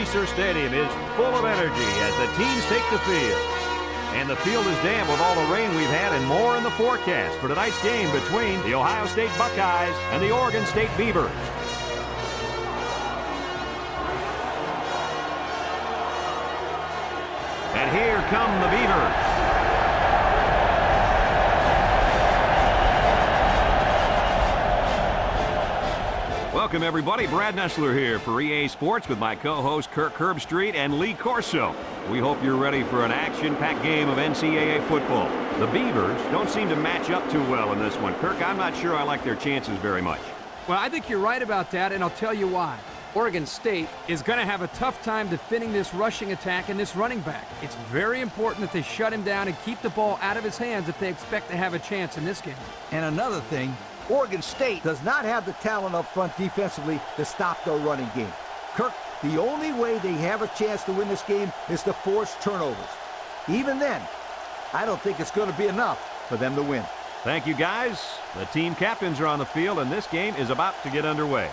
Placer Stadium is full of energy as the teams take the field. And the field is damp with all the rain we've had and more in the forecast for tonight's game between the Ohio State Buckeyes and the Oregon State Beavers. And here come the Beavers. Welcome, everybody. Brad Nessler here for EA Sports with my co-host Kirk Herbstreit and Lee Corso. We hope you're ready for an action-packed game of NCAA football. The Beavers don't seem to match up too well in this one. Kirk, I'm not sure I like their chances very much. Well, I think you're right about that, and I'll tell you why. Oregon State is going to have a tough time defending this rushing attack and this running back. It's very important that they shut him down and keep the ball out of his hands if they expect to have a chance in this game. And another thing, Oregon State does not have the talent up front defensively to stop their running game. Kirk, the only way they have a chance to win this game is to force turnovers. Even then, I don't think it's going to be enough for them to win. Thank you, guys. The team captains are on the field, and this game is about to get underway.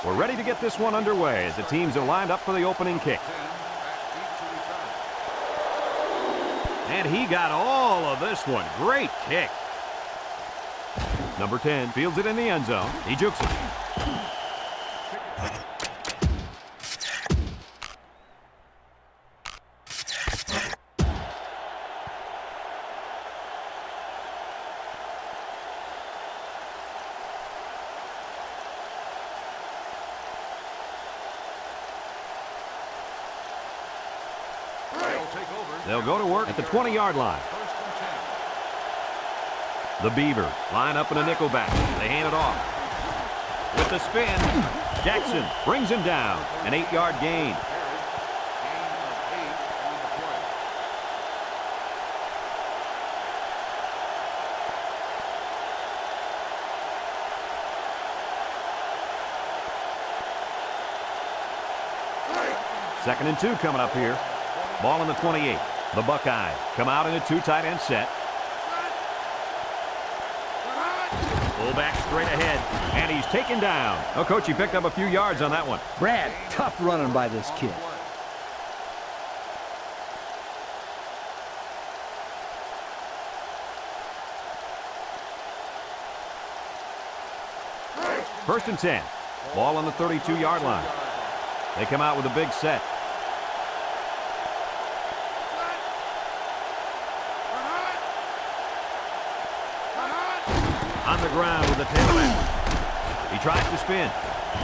We're ready to get this one underway as the teams are lined up for the opening kick. And he got all of this one. Great kick. Number 10 fields it in the end zone. He jukes it. They'll go to work at the 20-yard line. The Beavers line up in a nickelback. They hand it off. With the spin, Jackson brings him down. An 8-yard gain. Second and 2 coming up here. Ball on the 28. The Buckeyes come out in a 2 tight end set. Fullback straight ahead, and he's taken down. Oh, Coach, he picked up a few yards on that one. Brad, tough running by this kid. First and 10. Ball on the 32-yard line. They come out with a big set. On the ground with the tailback. He tries to spin.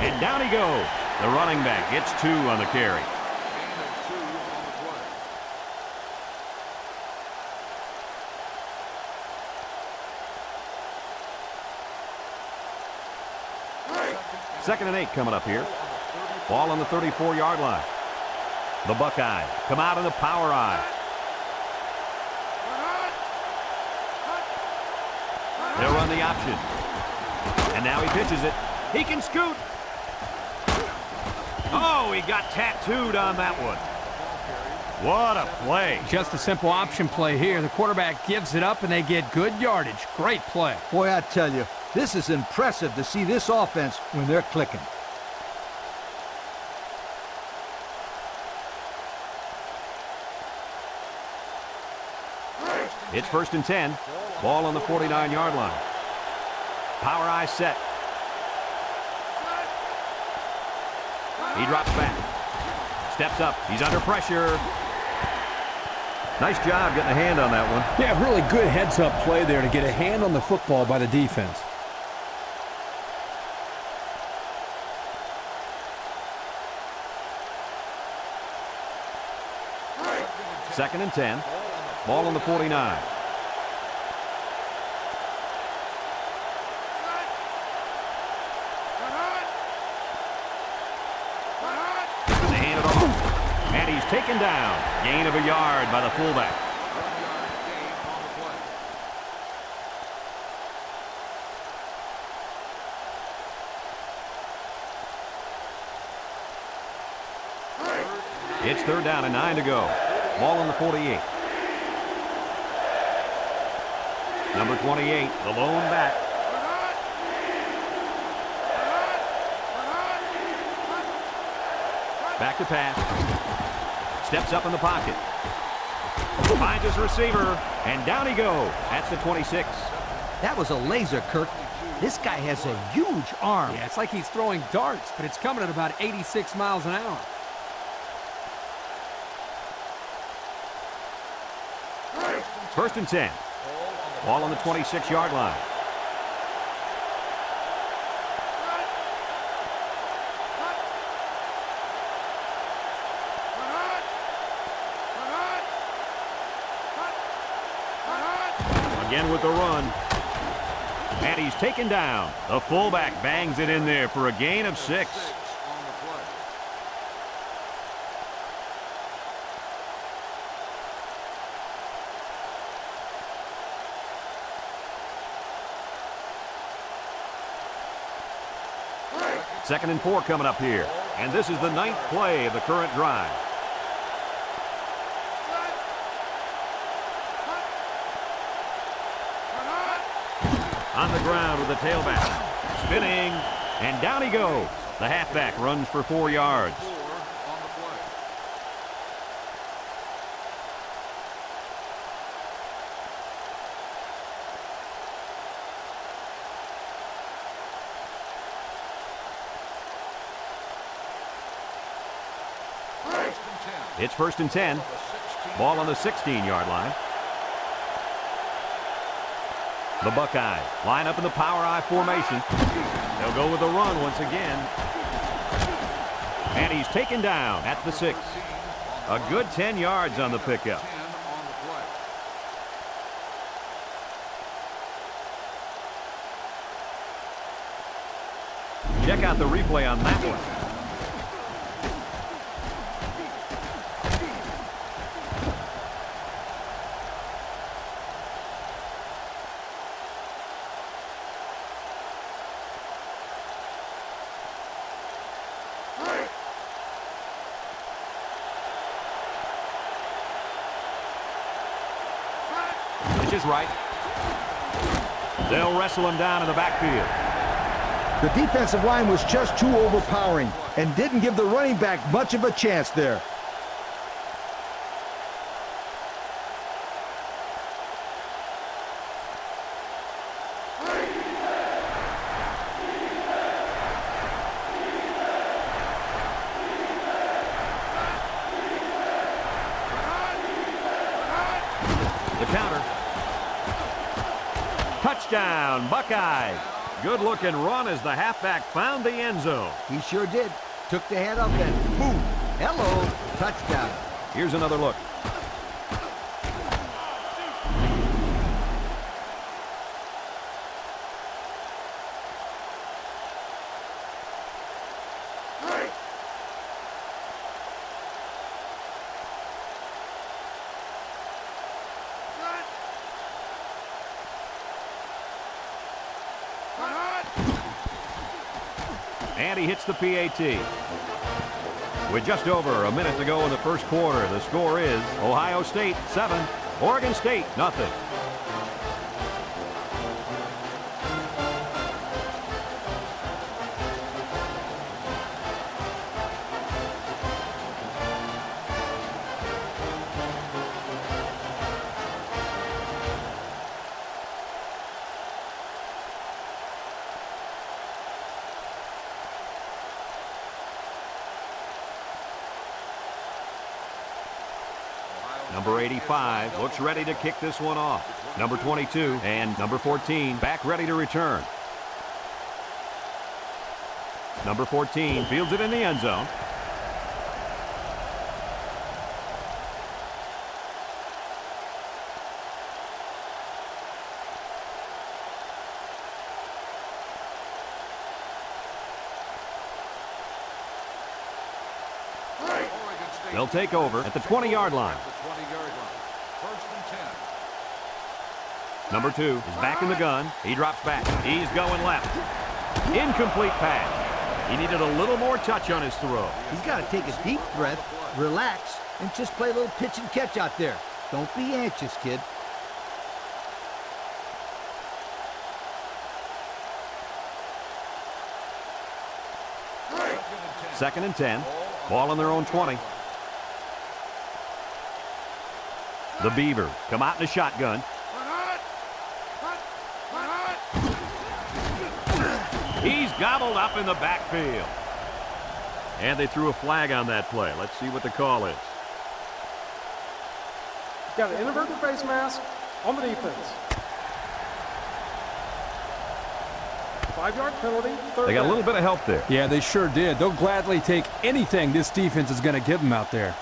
And down he goes. The running back gets 2 on the carry. Second and 8 coming up here. Ball on the 34-yard line. The Buckeyes come out in the power eye. They'll run the option. And now he pitches it. He can scoot. Oh, he got tattooed on that one. What a play. Just a simple option play here. The quarterback gives it up, and they get good yardage. Great play. Boy, I tell you, this is impressive to see this offense when they're clicking. It's first and 10. Ball on the 49-yard line. Power eye set. He drops back. Steps up. He's under pressure. Nice job getting a hand on that one. Yeah, really good heads-up play there to get a hand on the football by the defense. Second and 10. Ball on the 49. They hand it off. And he's taken down. Gain of a yard by the fullback. It's 3rd down and 9 to go. Ball on the 48. Number 28, the lone back. Back to pass. Steps up in the pocket. Finds his receiver, and down he goes. That's the 26. That was a laser, Kirk. This guy has a huge arm. Yeah, it's like he's throwing darts, but it's coming at about 86 miles an hour. First and 10. Ball on the 26-yard line. Again with the run. And he's taken down. The fullback bangs it in there for a gain of 6. Second and 4 coming up here. And this is the 9th play of the current drive. On the ground with the tailback. Spinning. And down he goes. The halfback runs for 4 yards. It's 1st and 10. Ball on the 16-yard line. The Buckeyes line up in the power I formation. They'll go with the run once again. And he's taken down at the 6. A good 10 yards on the pickup. Check out the replay on that one. Is right. They'll wrestle him down in the backfield. The defensive line was just too overpowering and didn't give the running back much of a chance there. The counter. Touchdown, Buckeyes. Good-looking run as the halfback found the end zone. He sure did. Took the head up and boom. Hello. Touchdown. Here's another look. And he hits the PAT. With just over a minute to go in the first quarter, the score is Ohio State 7, Oregon State nothing. Number 85 looks ready to kick this one off. Number 22 and number 14 back ready to return. Number 14 fields it in the end zone. They'll take over at the 20-yard line. Number 2 is back in the gun. He drops back. He's going left. Incomplete pass. He needed a little more touch on his throw. He's got to take a deep breath, relax, and just play a little pitch and catch out there. Don't be anxious, kid. Second and 10. Ball on their own 20. The Beavers come out in a shotgun. He's gobbled up in the backfield. And they threw a flag on that play. Let's see what the call is. Got an inadvertent face mask on the defense. 5-yard penalty. They got a little bit of help there. Yeah, they sure did. They'll gladly take anything this defense is going to give them out there.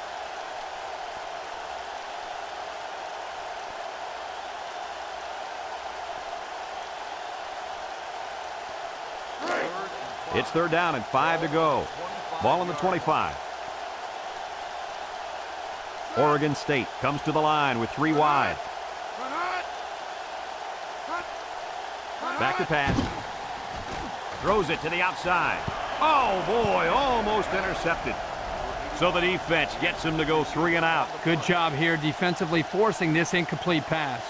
It's third down and 5 to go. Ball on the 25. Oregon State comes to the line with 3 wide. Back to pass. Throws it to the outside. Oh, boy, almost intercepted. So the defense gets him to go 3 and out. Good job here defensively forcing this incomplete pass.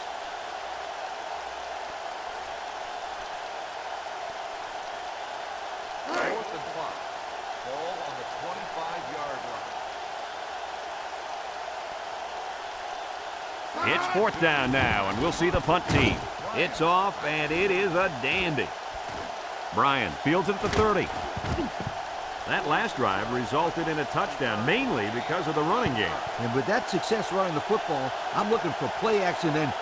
It's fourth down now, and we'll see the punt team. It's off, and it is a dandy. Bryan fields it at the 30. That last drive resulted in a touchdown, mainly because of the running game. And with that success running the football, I'm looking for play action then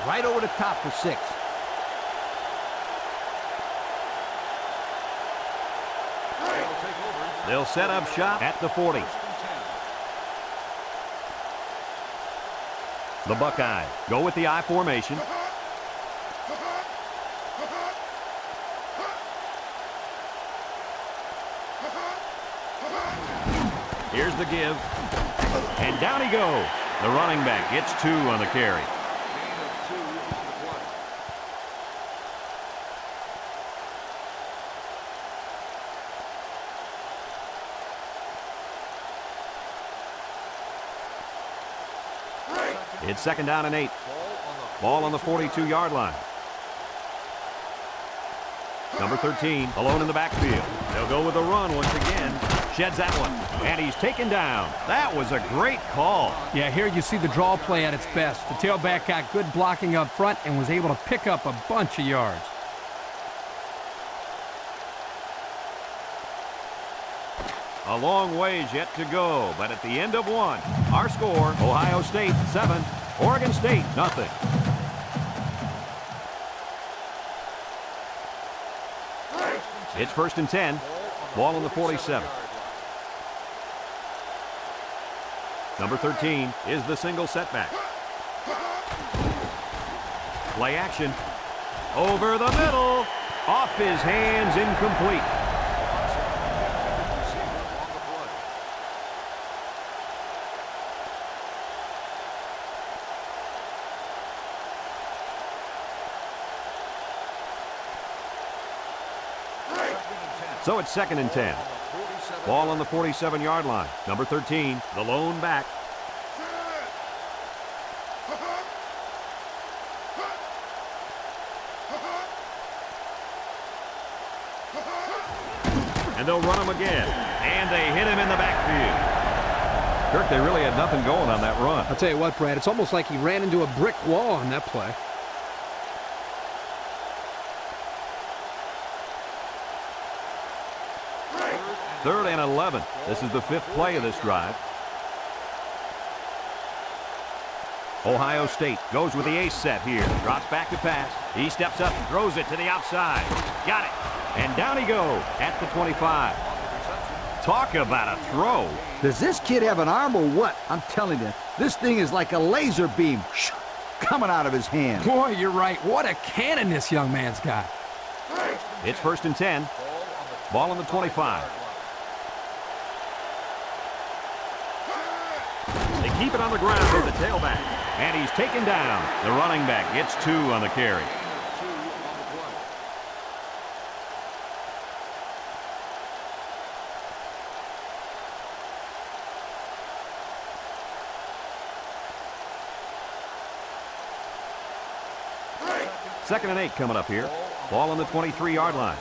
right over the top for 6. They'll set up shop at the 40. The Buckeyes go with the I formation. Here's the give. And down he goes. The running back gets 2 on the carry. It's second down and 8. Ball on the 42-yard line. Number 13, alone in the backfield. They'll go with a run once again. Sheds that one, and he's taken down. That was a great call. Yeah, here you see the draw play at its best. The tailback got good blocking up front and was able to pick up a bunch of yards. A long ways yet to go, but at the end of one, our score, Ohio State 7, Oregon State nothing. It's first and 10. Ball on the 47. Number 13 is the single setback. Play action. Over the middle. Off his hands, incomplete. So it's second and 10. Ball on the 47-yard line. Number 13, the lone back. And they'll run him again. And they hit him in the backfield. Kirk, they really had nothing going on that run. I'll tell you what, Brad, it's almost like he ran into a brick wall on that play. Third and 11. This is the 5th play of this drive. Ohio State goes with the ace set here. Drops back to pass. He steps up and throws it to the outside. Got it. And down he goes at the 25. Talk about a throw. Does this kid have an arm or what? I'm telling you, this thing is like a laser beam coming out of his hand. Boy, you're right. What a cannon this young man's got. It's first and 10. Ball on the 25. They keep it on the ground with the tailback. And he's taken down. The running back gets 2 on the carry. 2nd and 8 coming up here. Ball on the 23-yard line.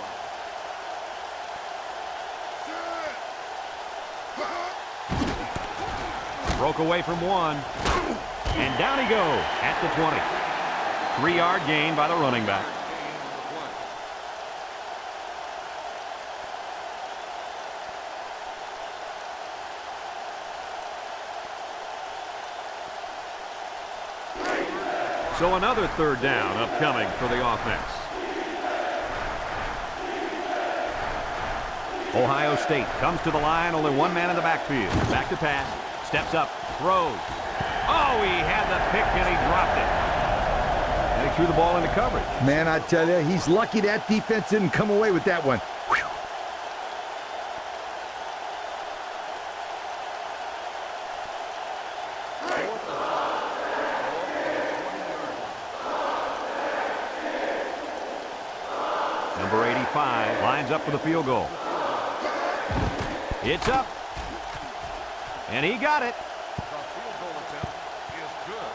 Broke away from one. And down he goes at the 20. 3-yard gain by the running back. So another 3rd down upcoming for the offense. Ohio State comes to the line, only one man in the backfield. Back to pass, steps up, throws. Oh, he had the pick and he dropped it. And he threw the ball into coverage. Man, I tell you, he's lucky that defense didn't come away with that one. Whew. Number 85 lines up for the field goal. It's up. And he got it. The field goal attempt is good.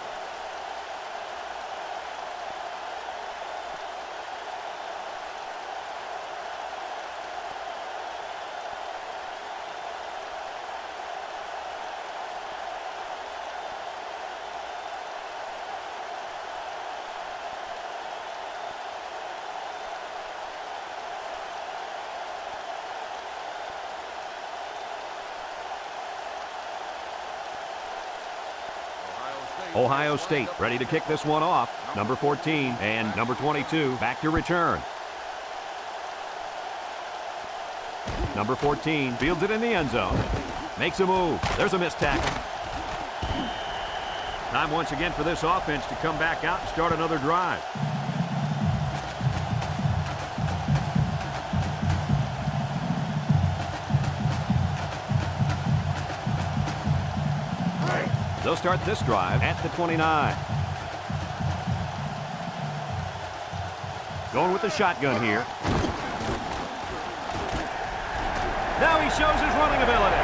Ohio State ready to kick this one off. Number 14 and number 22 back to return. Number 14 fields it in the end zone. Makes a move. There's a missed tackle. Time once again for this offense to come back out and start another drive. They'll start this drive at the 29. Going with the shotgun here. Now he shows his running ability.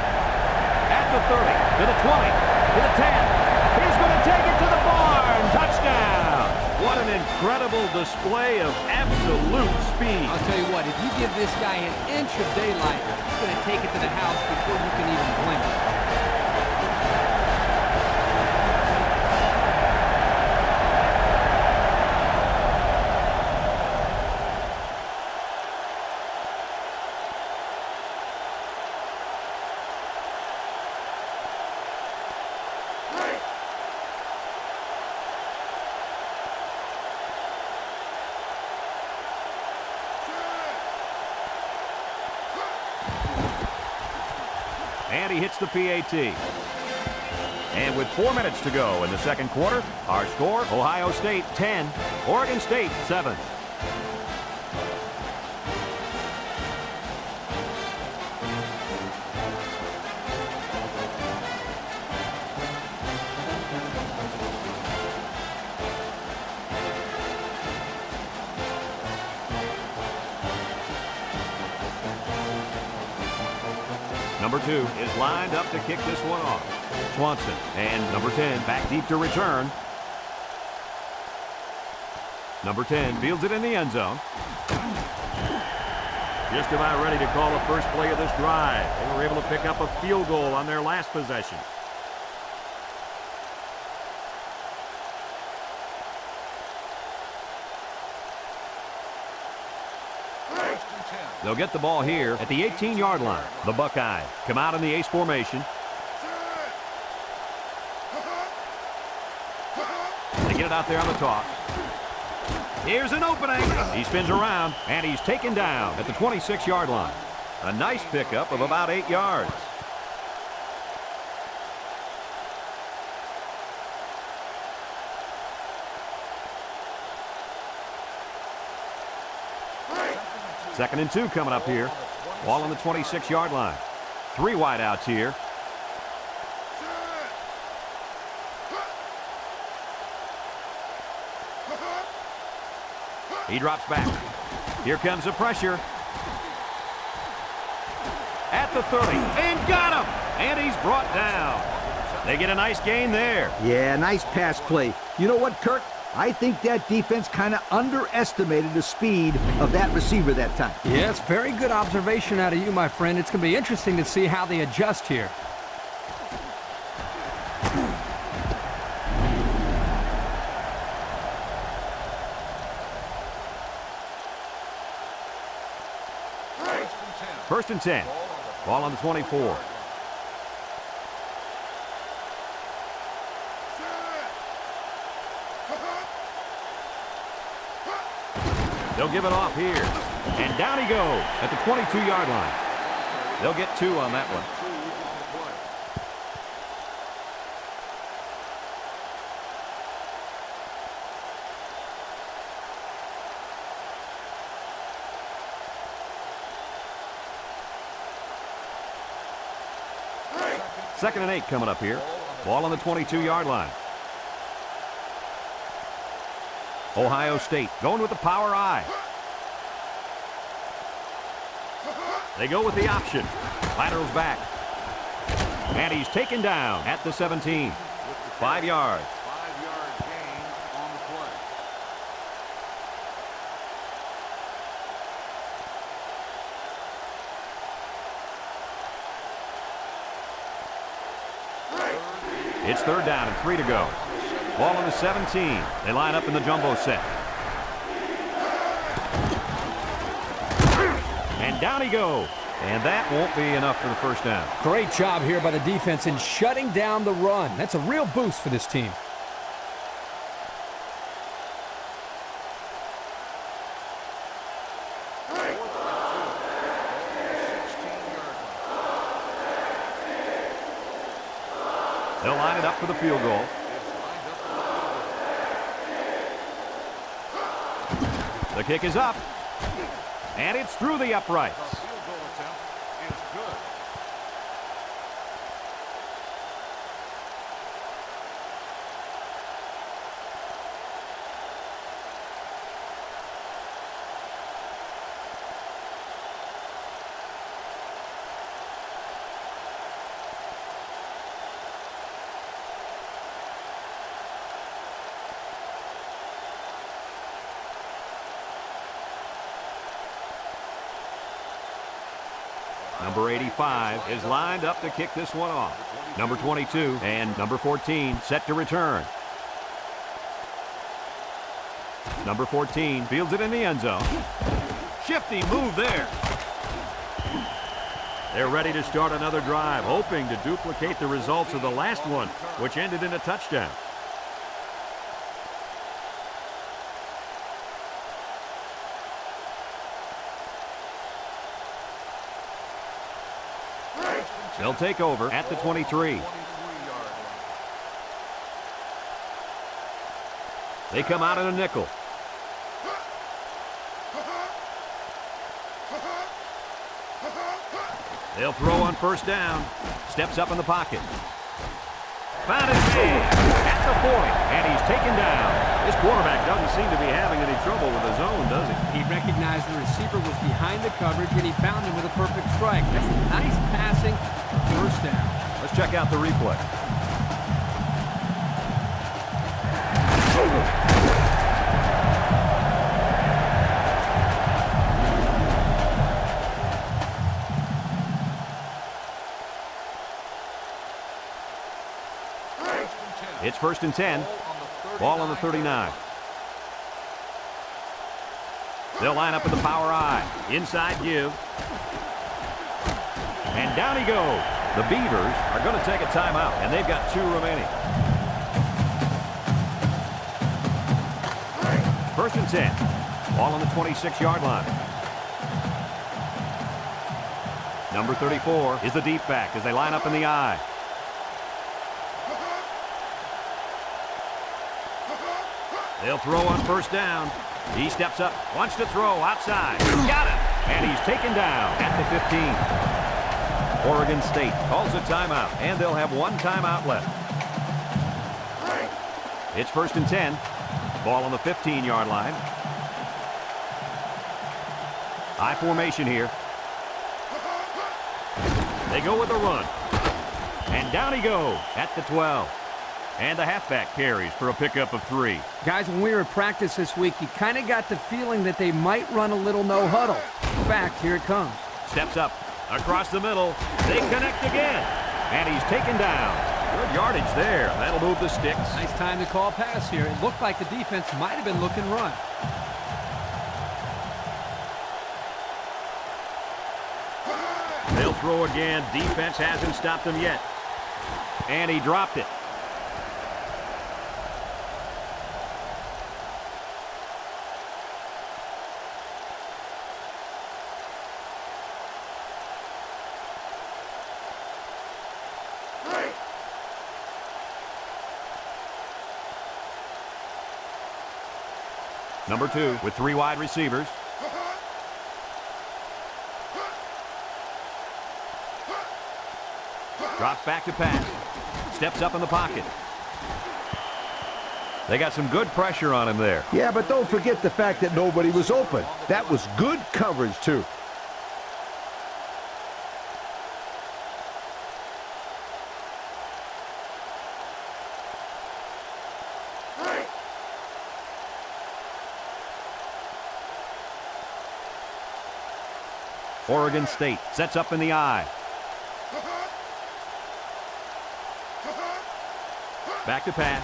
At the 30, to the 20, to the 10. He's going to take it to the barn. Touchdown. What an incredible display of absolute speed. I'll tell you what, if you give this guy an inch of daylight, he's going to take it to the house before you can even blink. And he hits the PAT. And with 4 minutes to go in the second quarter, our score, Ohio State 10, Oregon State 7. Number 2 is lined up to kick this one off. Swanson and number 10 back deep to return. Number 10 fields it in the end zone. Just about ready to call the first play of this drive. They were able to pick up a field goal on their last possession. They'll get the ball here at the 18-yard line. The Buckeyes come out in the ace formation. They get it out there on the toss. Here's an opening. He spins around, and he's taken down at the 26-yard line. A nice pickup of about 8 yards. Second and 2 coming up here. Ball on the 26-yard line. 3 wideouts here. He drops back. Here comes the pressure. At the 30. And got him! And he's brought down. They get a nice gain there. Yeah, nice pass play. You know what, Kirk? I think that defense kind of underestimated the speed of that receiver that time. Yes, very good observation out of you, my friend. It's going to be interesting to see how they adjust here. First and 10. Ball on the 24. They'll give it off here. And down he goes at the 22-yard line. They'll get 2 on that one. Second and 8 coming up here. Ball on the 22-yard line. Ohio State going with the power I. They go with the option. Laterals back. And he's taken down at the 17. 5 yards. 5-yard gain on the play. It's third down and 3 to go. Ball on the 17. They line up in the jumbo set. And down he goes. And that won't be enough for the first down. Great job here by the defense in shutting down the run. That's a real boost for this team. They'll line it up for the field goal. The kick is up. And it's through the uprights. The field goal attempt is good. Number 85 is lined up to kick this one off. Number 22 and number 14 set to return. Number 14 fields it in the end zone. Shifty move there. They're ready to start another drive, hoping to duplicate the results of the last one, which ended in a touchdown. They'll take over at the 23. They come out in a nickel. They'll throw on first down. Steps up in the pocket. Found his man at the 40, and he's taken down. This quarterback doesn't seem to be having any trouble with his own, does he? He recognized the receiver was behind the coverage, and he found him with a perfect strike. That's nice passing. First down. Let's check out the replay. It's first and 10. Ball on the 39. They'll line up with the power I. Inside give. And down he goes. The Beavers are going to take a timeout, and they've got 2 remaining. First and 10. Ball on the 26-yard line. Number 34 is the deep back as they line up in the I. They'll throw on first down. He steps up, wants to throw outside. Got it! And he's taken down at the 15. Oregon State calls a timeout, and they'll have 1 timeout left. It's first and 10. Ball on the 15-yard line. High formation here. They go with a run. And down he goes at the 12. And the halfback carries for a pickup of 3. Guys, when we were at practice this week, you kind of got the feeling that they might run a little no huddle. In fact, here it comes. Steps up, across the middle. They connect again. And he's taken down. Good yardage there. That'll move the sticks. Nice time to call pass here. It looked like the defense might have been looking run. They'll throw again. Defense hasn't stopped them yet. And he dropped it. Number 2 with 3 wide receivers. Drops back to pass. Steps up in the pocket. They got some good pressure on him there. Yeah, but don't forget the fact that nobody was open. That was good coverage, too. Oregon State sets up in the I. Back to pass.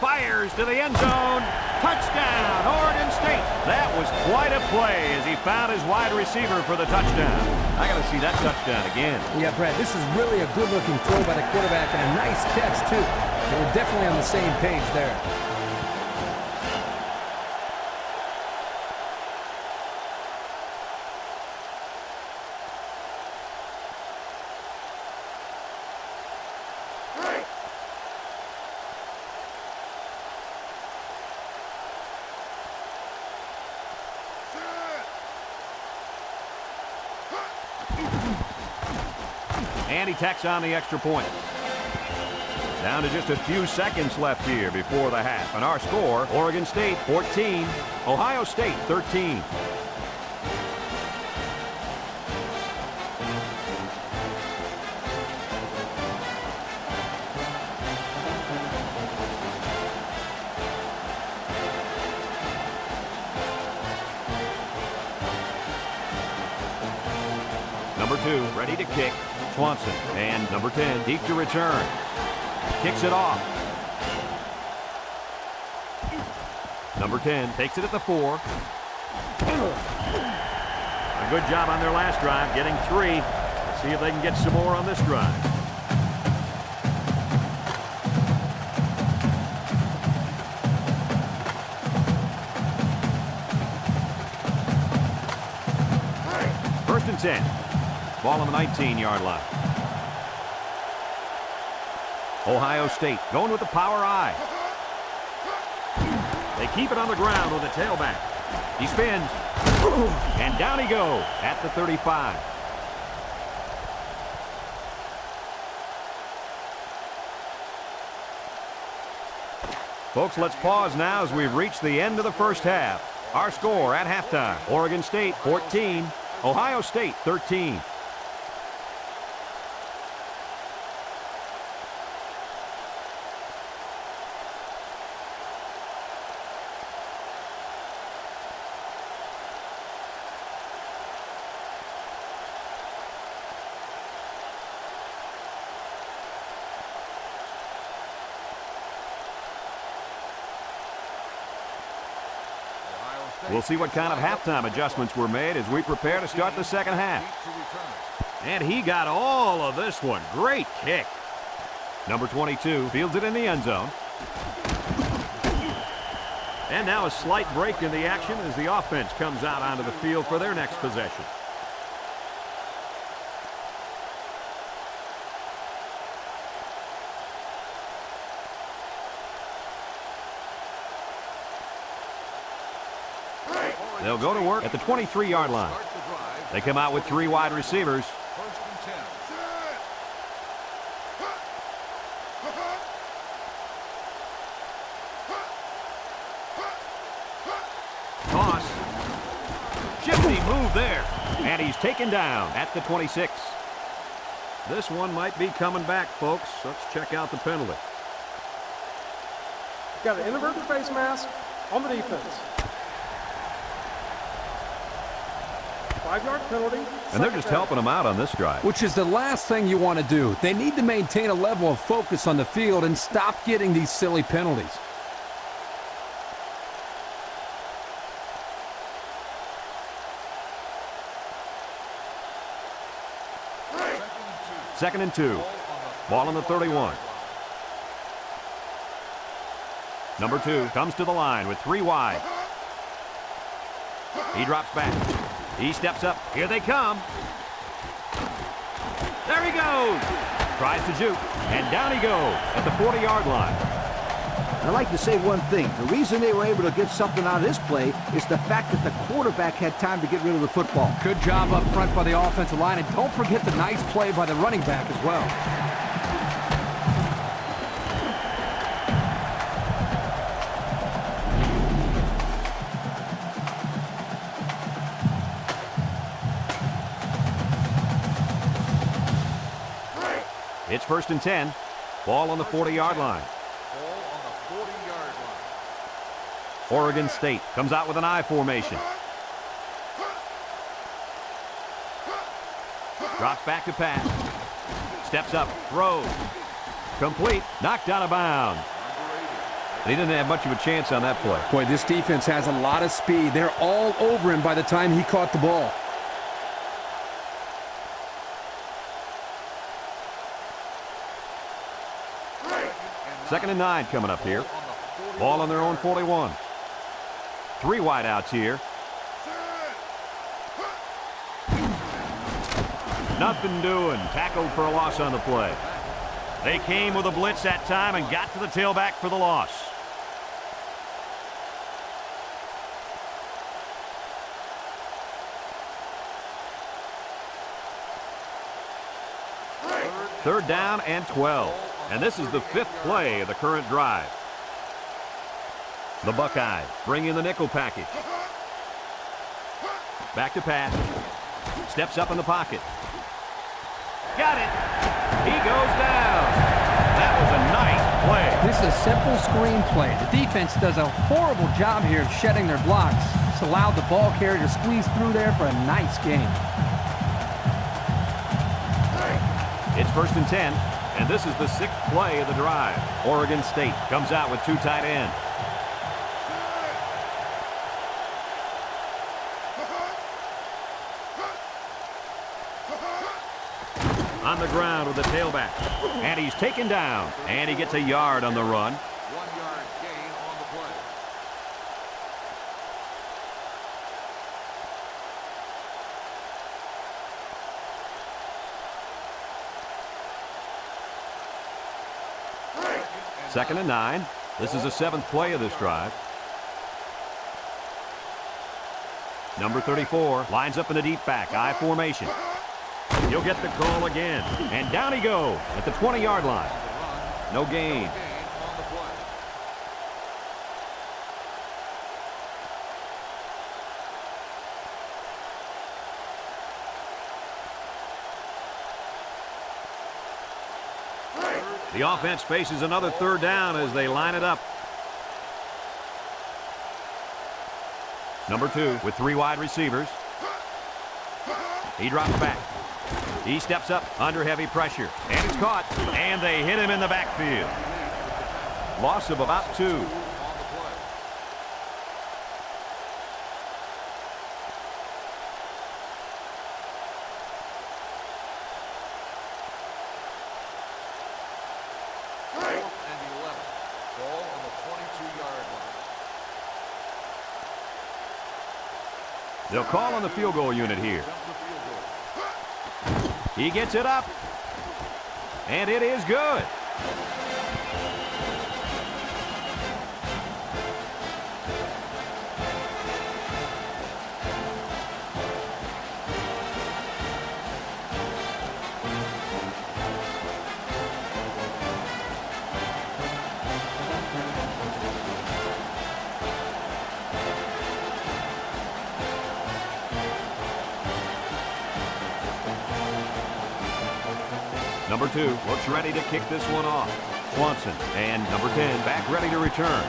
Fires to the end zone. Touchdown, Oregon State. That was quite a play as he found his wide receiver for the touchdown. I got to see that touchdown again. Yeah, Brad, this is really a good-looking throw by the quarterback and a nice catch, too. They were definitely on the same page there. And he tacks on the extra point. Down to just a few seconds left here before the half. And our score, Oregon State 14, Ohio State 13. Number 2, ready to kick. Swanson. And number 10, deep to return. Kicks it off. Number 10 takes it at the 4. A good job on their last drive, getting 3. Let's see if they can get some more on this drive. First and 10. Ball on the 19-yard line. Ohio State going with the power I. They keep it on the ground with a tailback. He spins. And down he goes at the 35. Folks, let's pause now as we've reached the end of the first half. Our score at halftime, Oregon State 14, Ohio State 13. We'll see what kind of halftime adjustments were made as we prepare to start the second half. And he got all of this one. Great kick. Number 22 fields it in the end zone. And now a slight break in the action as the offense comes out onto the field for their next possession. They'll go to work at the 23-yard line. They come out with 3 wide receivers. Toss. Shifty move there. And he's taken down at the 26. This one might be coming back, folks. Let's check out the penalty. got an inadvertent face mask on the defense. 5-yard penalty. And they're just helping them out on this drive. Which is the last thing you want to do. They need to maintain a level of focus on the field and stop getting these silly penalties. Second and 2. Ball on the 31. Number 2 comes to the line with 3 wide. He drops back. He steps up. Here they come. There he goes. Tries to juke. And down he goes at the 40-yard line. I'd like to say one thing. The reason they were able to get something out of this play is the fact that the quarterback had time to get rid of the football. Good job up front by the offensive line, and don't forget the nice play by the running back as well. It's first and 10. Ball on the 40-yard line. Ball on the 40-yard line. Oregon State comes out with an I formation. Drops back to pass. Steps up. Throws. Complete. Knocked out of bounds. He didn't have much of a chance on that play. Boy, this defense has a lot of speed. They're all over him by the time he caught the ball. Second and 9 coming up here. Ball on their own 41. 3 wide outs here. Nothing doing. Tackled for a loss on the play. They came with a blitz that time and got to the tailback for the loss. Third down and 12. And this is the 5th play of the current drive. The Buckeyes bring in the nickel package. Back to pass. Steps up in the pocket. Got it. He goes down. That was a nice play. This is a simple screen play. The defense does a horrible job here of shedding their blocks. It's allowed the ball carrier to squeeze through there for a nice gain. It's first and 10. And this is the 6th play of the drive. Oregon State comes out with 2 tight ends. On the ground with the tailback. And he's taken down. And he gets a yard on the run. 1-yard gain on the play. Second and 9. This is the 7th play of this drive. Number 34 lines up in the deep back, I formation. He'll get the call again. And down he goes at the 20-yard line. No gain. Gain on the play. The offense faces another 3rd down as they line it up. Number 2 with 3 wide receivers. He drops back. He steps up under heavy pressure. And it's caught. And they hit him in the backfield. Loss of about 2. On the play. And 11. Ball on the 22-yard line. They'll call on the field goal unit here. He gets it up. And it is good. Number 2 looks ready to kick this one off. Swanson and number 10 back ready to return.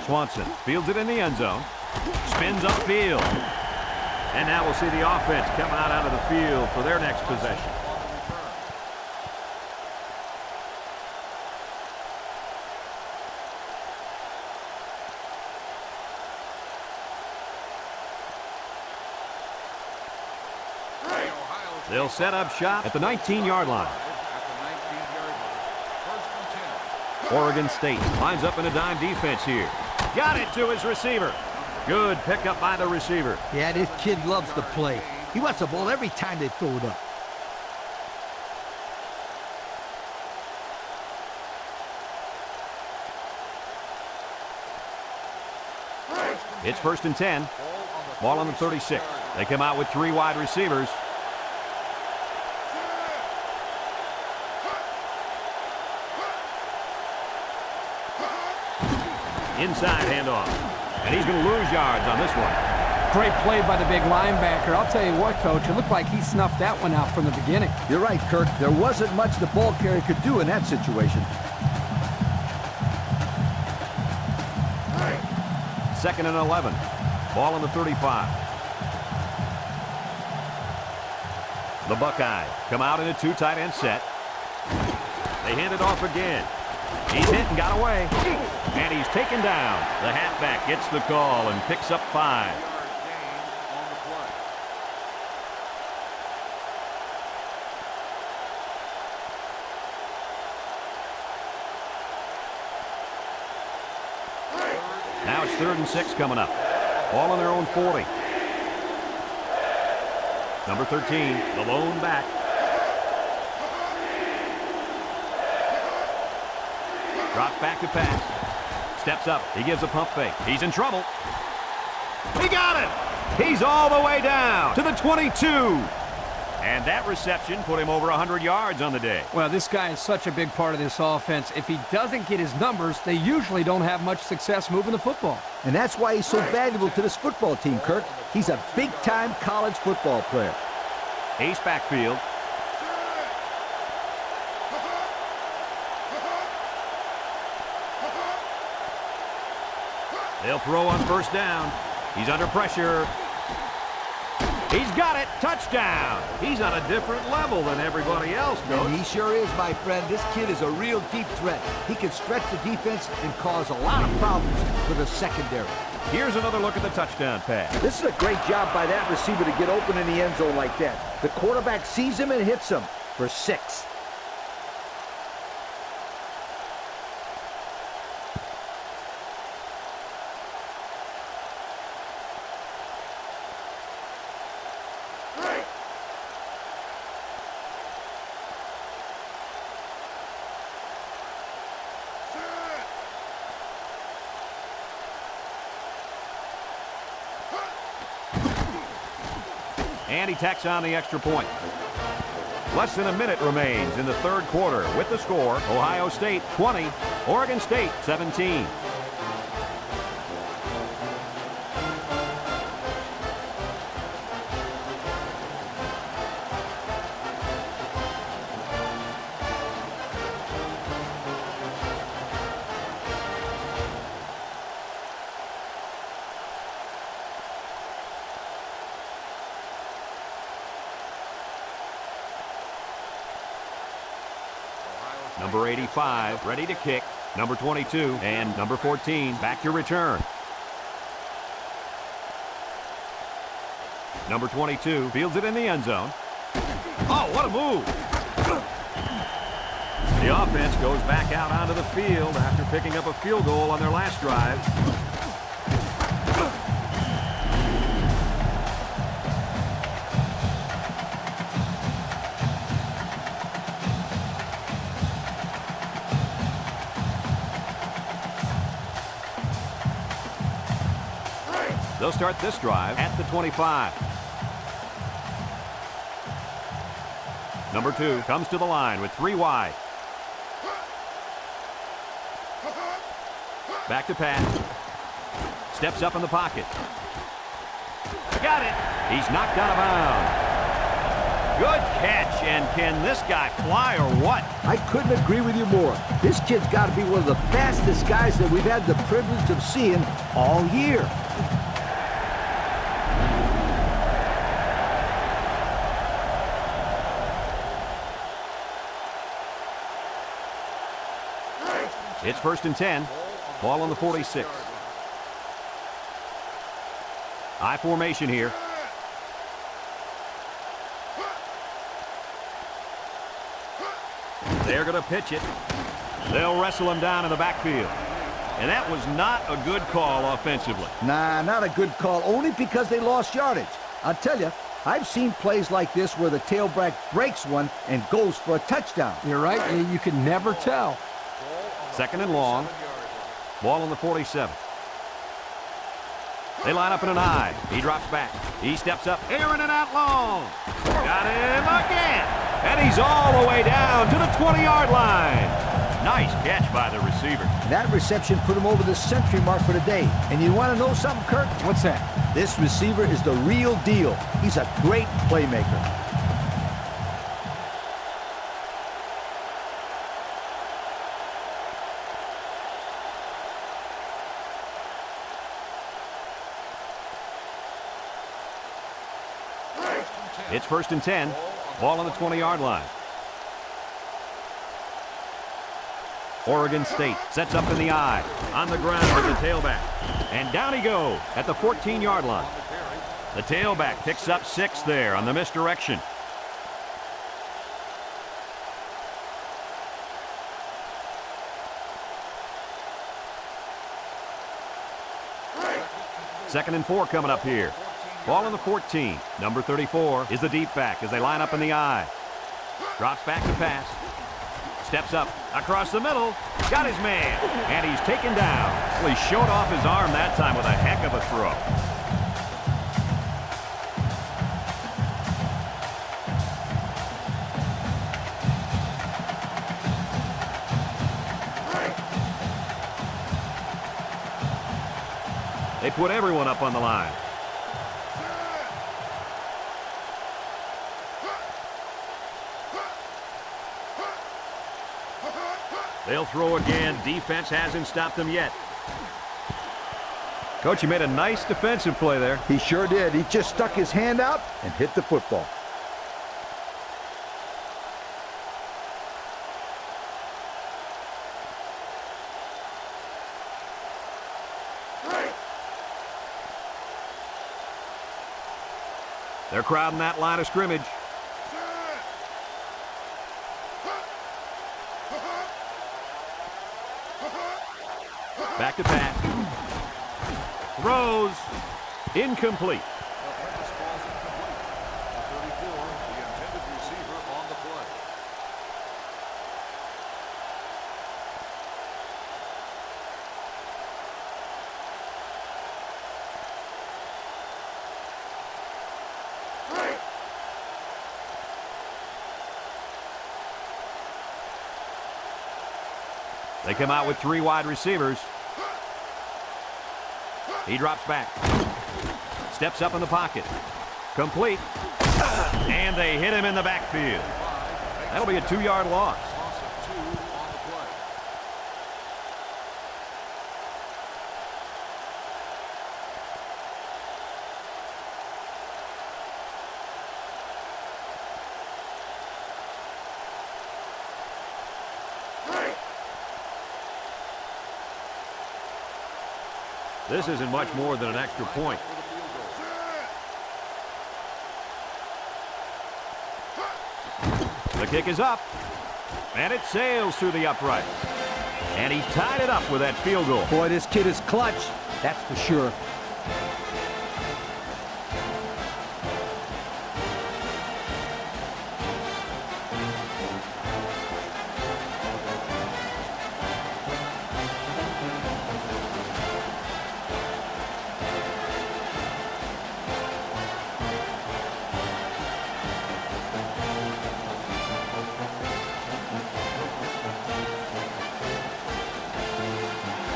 Swanson fields it in the end zone. Spins upfield. And now we'll see the offense coming out onto the field for their next possession. They'll set up shop at the 19-yard line. Oregon State lines up in a dime defense here. Got it to his receiver. Good pickup by the receiver. Yeah, this kid loves to play. He wants the ball every time they throw it up. It's 1st and 10. Ball on the 36. They come out with 3 wide receivers. Inside handoff. And he's going to lose yards on this one. Great play by the big linebacker. I'll tell you what, Coach, it looked like he snuffed that one out from the beginning. You're right, Kirk. There wasn't much the ball carrier could do in that situation. 2nd and 11. Ball on the 35. The Buckeyes come out in a 2 tight end set. They hand it off again. He's hit and got away. And he's taken down. The halfback gets the call and picks up 5. Now it's 3rd and 6 coming up. Ball on their own 40. Number 13, the lone back. Drops back to pass. Steps up. He gives a pump fake. He's in trouble. He got it. He's all the way down to the 22. And that reception put him over 100 yards on the day. Well, this guy is such a big part of this offense. If he doesn't get his numbers, they usually don't have much success moving the football. And that's why he's so valuable to this football team, Kirk. He's a big-time college football player. Ace backfield. They'll throw on 1st down. He's under pressure. He's got it. Touchdown. He's on a different level than everybody else, Coach. And he sure is, my friend. This kid is a real deep threat. He can stretch the defense and cause a lot of problems for the secondary. Here's another look at the touchdown pass. This is a great job by that receiver to get open in the end zone like that. The quarterback sees him and hits him for 6. And he tacks on the extra point. Less than a minute remains in the 3rd quarter with the score, Ohio State 20, Oregon State 17. Number 85, ready to kick. Number 22 and number 14 back to return. Number 22 fields it in the end zone. Oh, what a move. The offense goes back out onto the field after picking up a field goal on their last drive. They'll start this drive at the 25. Number 2 comes to the line with 3 wide. Back to pass. Steps up in the pocket. Got it. He's knocked out of bounds. Good catch, and can this guy fly or what? I couldn't agree with you more. This kid's got to be one of the fastest guys that we've had the privilege of seeing all year. It's 1st and 10. Ball on the 46. I formation here. They're going to pitch it. They'll wrestle him down in the backfield. And that was not a good call offensively. Nah, not a good call, only because they lost yardage. I'll tell you, I've seen plays like this where the tailback breaks one and goes for a touchdown. You're right. You can never tell. 2nd and long. Ball on the 47. They line up in an I. He drops back. He steps up. Airing it out long. Got him again. And he's all the way down to the 20-yard line. Nice catch by the receiver. That reception put him over the century mark for the day. And you want to know something, Kirk? What's that? This receiver is the real deal. He's a great playmaker. It's 1st and 10. Ball on the 20-yard line. Oregon State sets up in the I. On the ground with the tailback. And down he goes at the 14-yard line. The tailback picks up 6 there on the misdirection. Second and 4 coming up here. Ball on the 14. Number 34 is the deep back as they line up in the I. Drops back to pass. Steps up across the middle. Got his man. And he's taken down. Well, he showed off his arm that time with a heck of a throw. They put everyone up on the line. They'll throw again. Defense hasn't stopped them yet. Coach, he made a nice defensive play there. He sure did. He just stuck his hand out and hit the football. They're crowding that line of scrimmage. Back to pass. Throws. Incomplete. This ball's incomplete. The 34, the intended receiver on the play. They come out with 3 wide receivers. He drops back. Steps up in the pocket. Complete. And they hit him in the backfield. That'll be a 2-yard loss. Loss of 2 on the play. This isn't much more than an extra point. The kick is up. And it sails through the upright. And he tied it up with that field goal. Boy, this kid is clutch. That's for sure.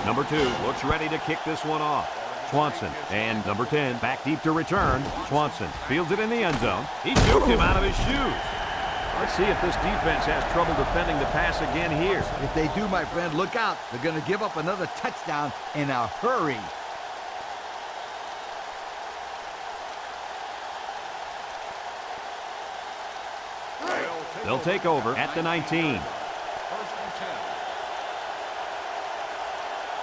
Number 2 looks ready to kick this one off. Swanson. And number 10 back deep to return. Swanson fields it in the end zone. He juked him out of his shoes. Let's see if this defense has trouble defending the pass again here. If they do, my friend, look out. They're going to give up another touchdown in a hurry. They'll take over at the 19.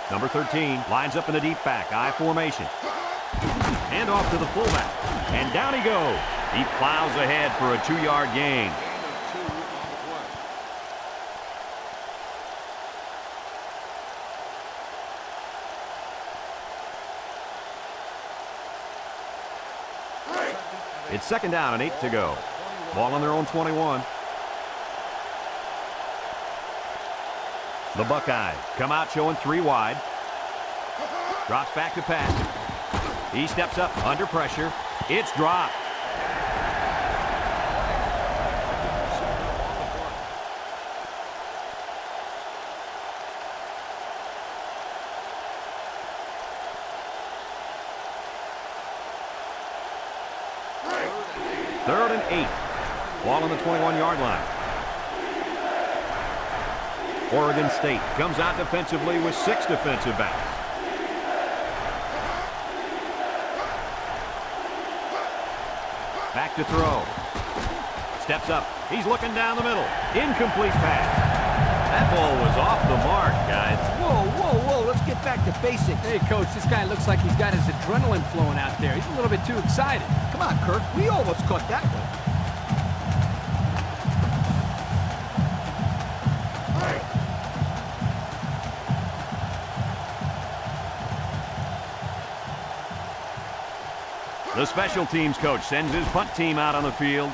Number 13 lines up in the deep back, I formation. Hand off to the fullback. And down he goes. He plows ahead for a 2-yard gain. It's 2nd down and 8 to go. Ball on their own 21. The Buckeyes come out showing 3 wide. Drops back to pass. He steps up under pressure. It's dropped. Third and 8. Ball on the 21-yard line. Oregon State comes out defensively with 6 defensive backs. Back to throw. Steps up. He's looking down the middle. Incomplete pass. That ball was off the mark, guys. Whoa, whoa, whoa. Let's get back to basics. Hey, Coach, this guy looks like he's got his adrenaline flowing out there. He's a little bit too excited. Come on, Kirk. We almost caught that one. The special teams coach sends his punt team out on the field.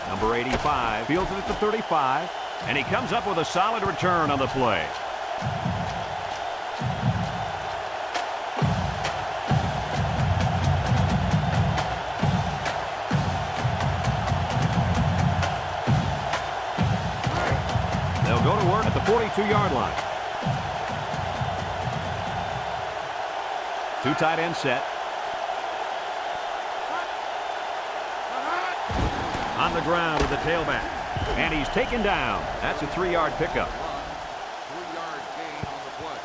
Number 85 fields it at the 35, and he comes up with a solid return on the play. They'll go to work at the 42-yard line. 2 tight end set. On the ground with the tailback. And he's taken down. That's a 3-yard pickup. 3-yard gain on the play.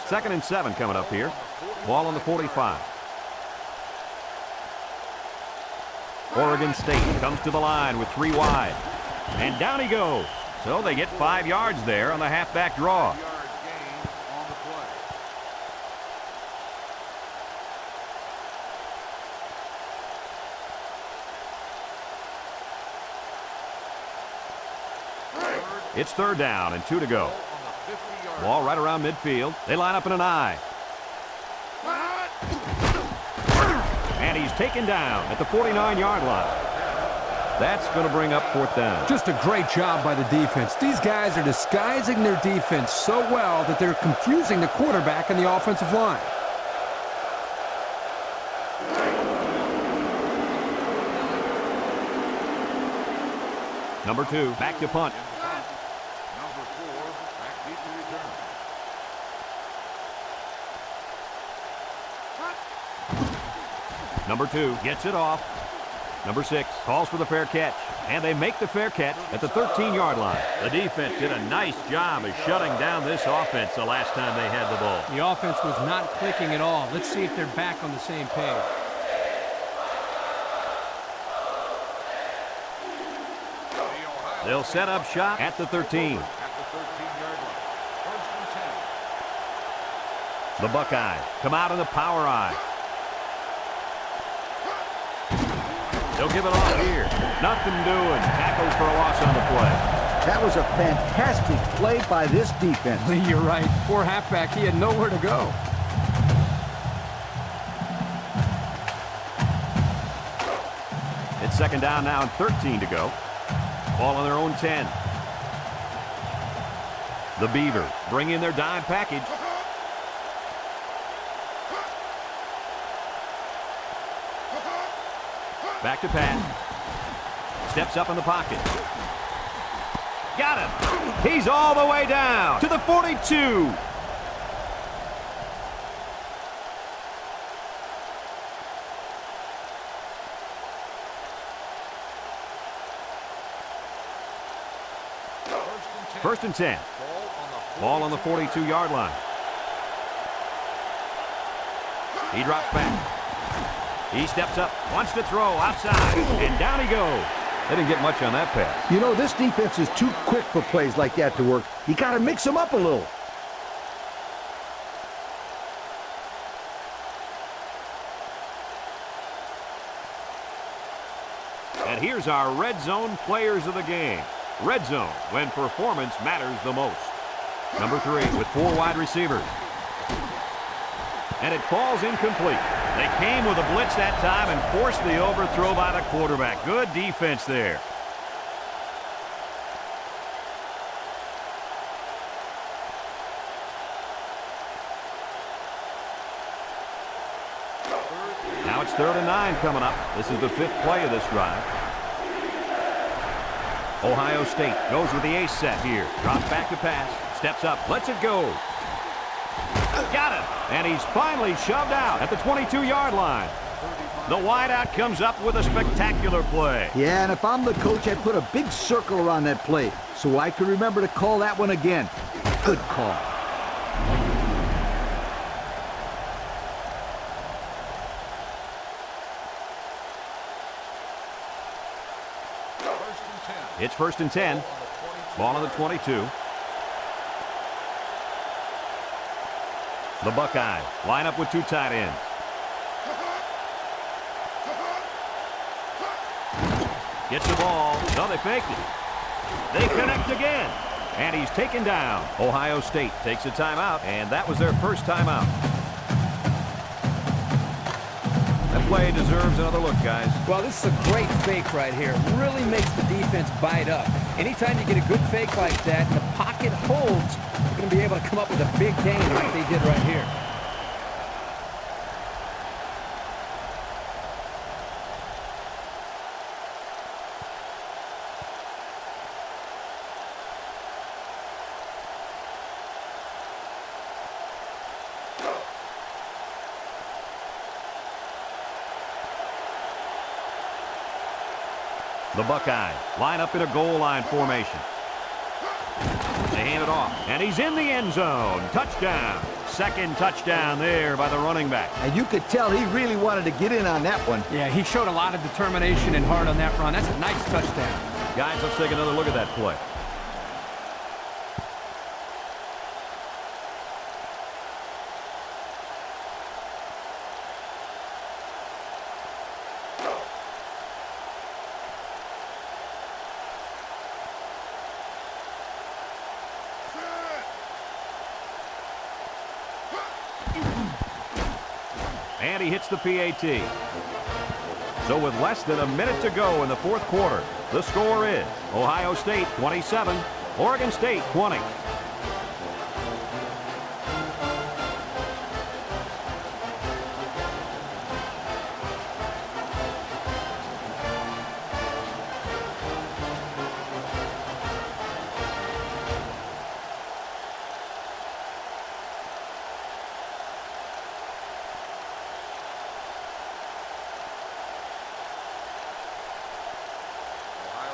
Second and 7 coming up here. Ball on the 45. Oregon State comes to the line with 3 wide. And down he goes. So they get 5 yards there on the halfback draw. 3-yard gain on the play. It's 3rd down and 2 to go. On the 50-yard Ball right around midfield. They line up in an I. And he's taken down at the 49-yard line. That's going to bring up 4th down. Just a great job by the defense. These guys are disguising their defense so well that they're confusing the quarterback and the offensive line. Number 2, back to punt. Number 4, back deep to return. Number 2 gets it off. Number 6 calls for the fair catch. And they make the fair catch at the 13-yard line. The defense did a nice job of shutting down this offense the last time they had the ball. The offense was not clicking at all. Let's see if they're back on the same page. They'll set up shop at the 13. At the 13-yard line. 1st and 10. The Buckeyes come out in the power I. They'll give it off here. Nothing doing. Tackled for a loss on the play. That was a fantastic play by this defense. Lee, you're right. Poor halfback, he had nowhere to go. It's 2nd down now and 13 to go. Ball on their own 10. The Beavers bring in their dime package. Back to pass. Steps up in the pocket. Got him. He's all the way down to the 42. First and 10. Ball on the 42-yard line. He drops back. He steps up, wants to throw outside, and down he goes. They didn't get much on that pass. You know, this defense is too quick for plays like that to work. You got to mix them up a little. And here's our red zone players of the game. Red zone, when performance matters the most. Number 3 with 4 wide receivers. And it falls incomplete. They came with a blitz that time and forced the overthrow by the quarterback. Good defense there. Now it's 3rd and 9 coming up. This is the 5th play of this drive. Ohio State goes with the ace set here. Drops back to pass. Steps up. Lets it go. Got him. And he's finally shoved out at the 22-yard line. The wideout comes up with a spectacular play. Yeah, and if I'm the coach, I'd put a big circle around that play so I could remember to call that one again. Good call. It's 1st and 10. Ball on the 22. The Buckeyes line up with 2 tight ends. Gets the ball. No, they faked it. They connect again. And he's taken down. Ohio State takes a timeout, and that was their first timeout. That play deserves another look, guys. Well, this is a great fake right here. Really makes the defense bite up. Anytime you get a good fake like that and the pocket holds, you're going to be able to come up with a big gain like they did right here. The Buckeyes line up in a goal line formation. They hand it off, and he's in the end zone. Touchdown. Second touchdown there by the running back. And you could tell he really wanted to get in on that one. Yeah, he showed a lot of determination and heart on that run. That's a nice touchdown. Guys, let's take another look at that play. And he hits the PAT. So with less than a minute to go in the 4th quarter, the score is Ohio State 27, Oregon State 20.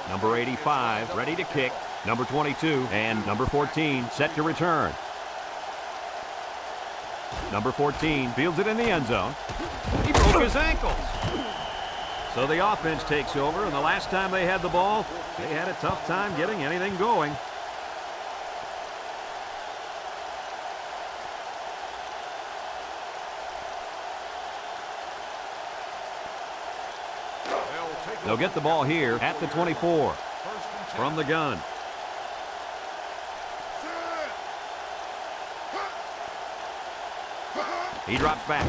Number 85 ready to kick. Number 22 and number 14 set to return. Number 14 fields it in the end zone. He broke his ankles. So the offense takes over, and the last time they had the ball, they had a tough time getting anything going. They'll get the ball here at the 24 from the gun. He drops back,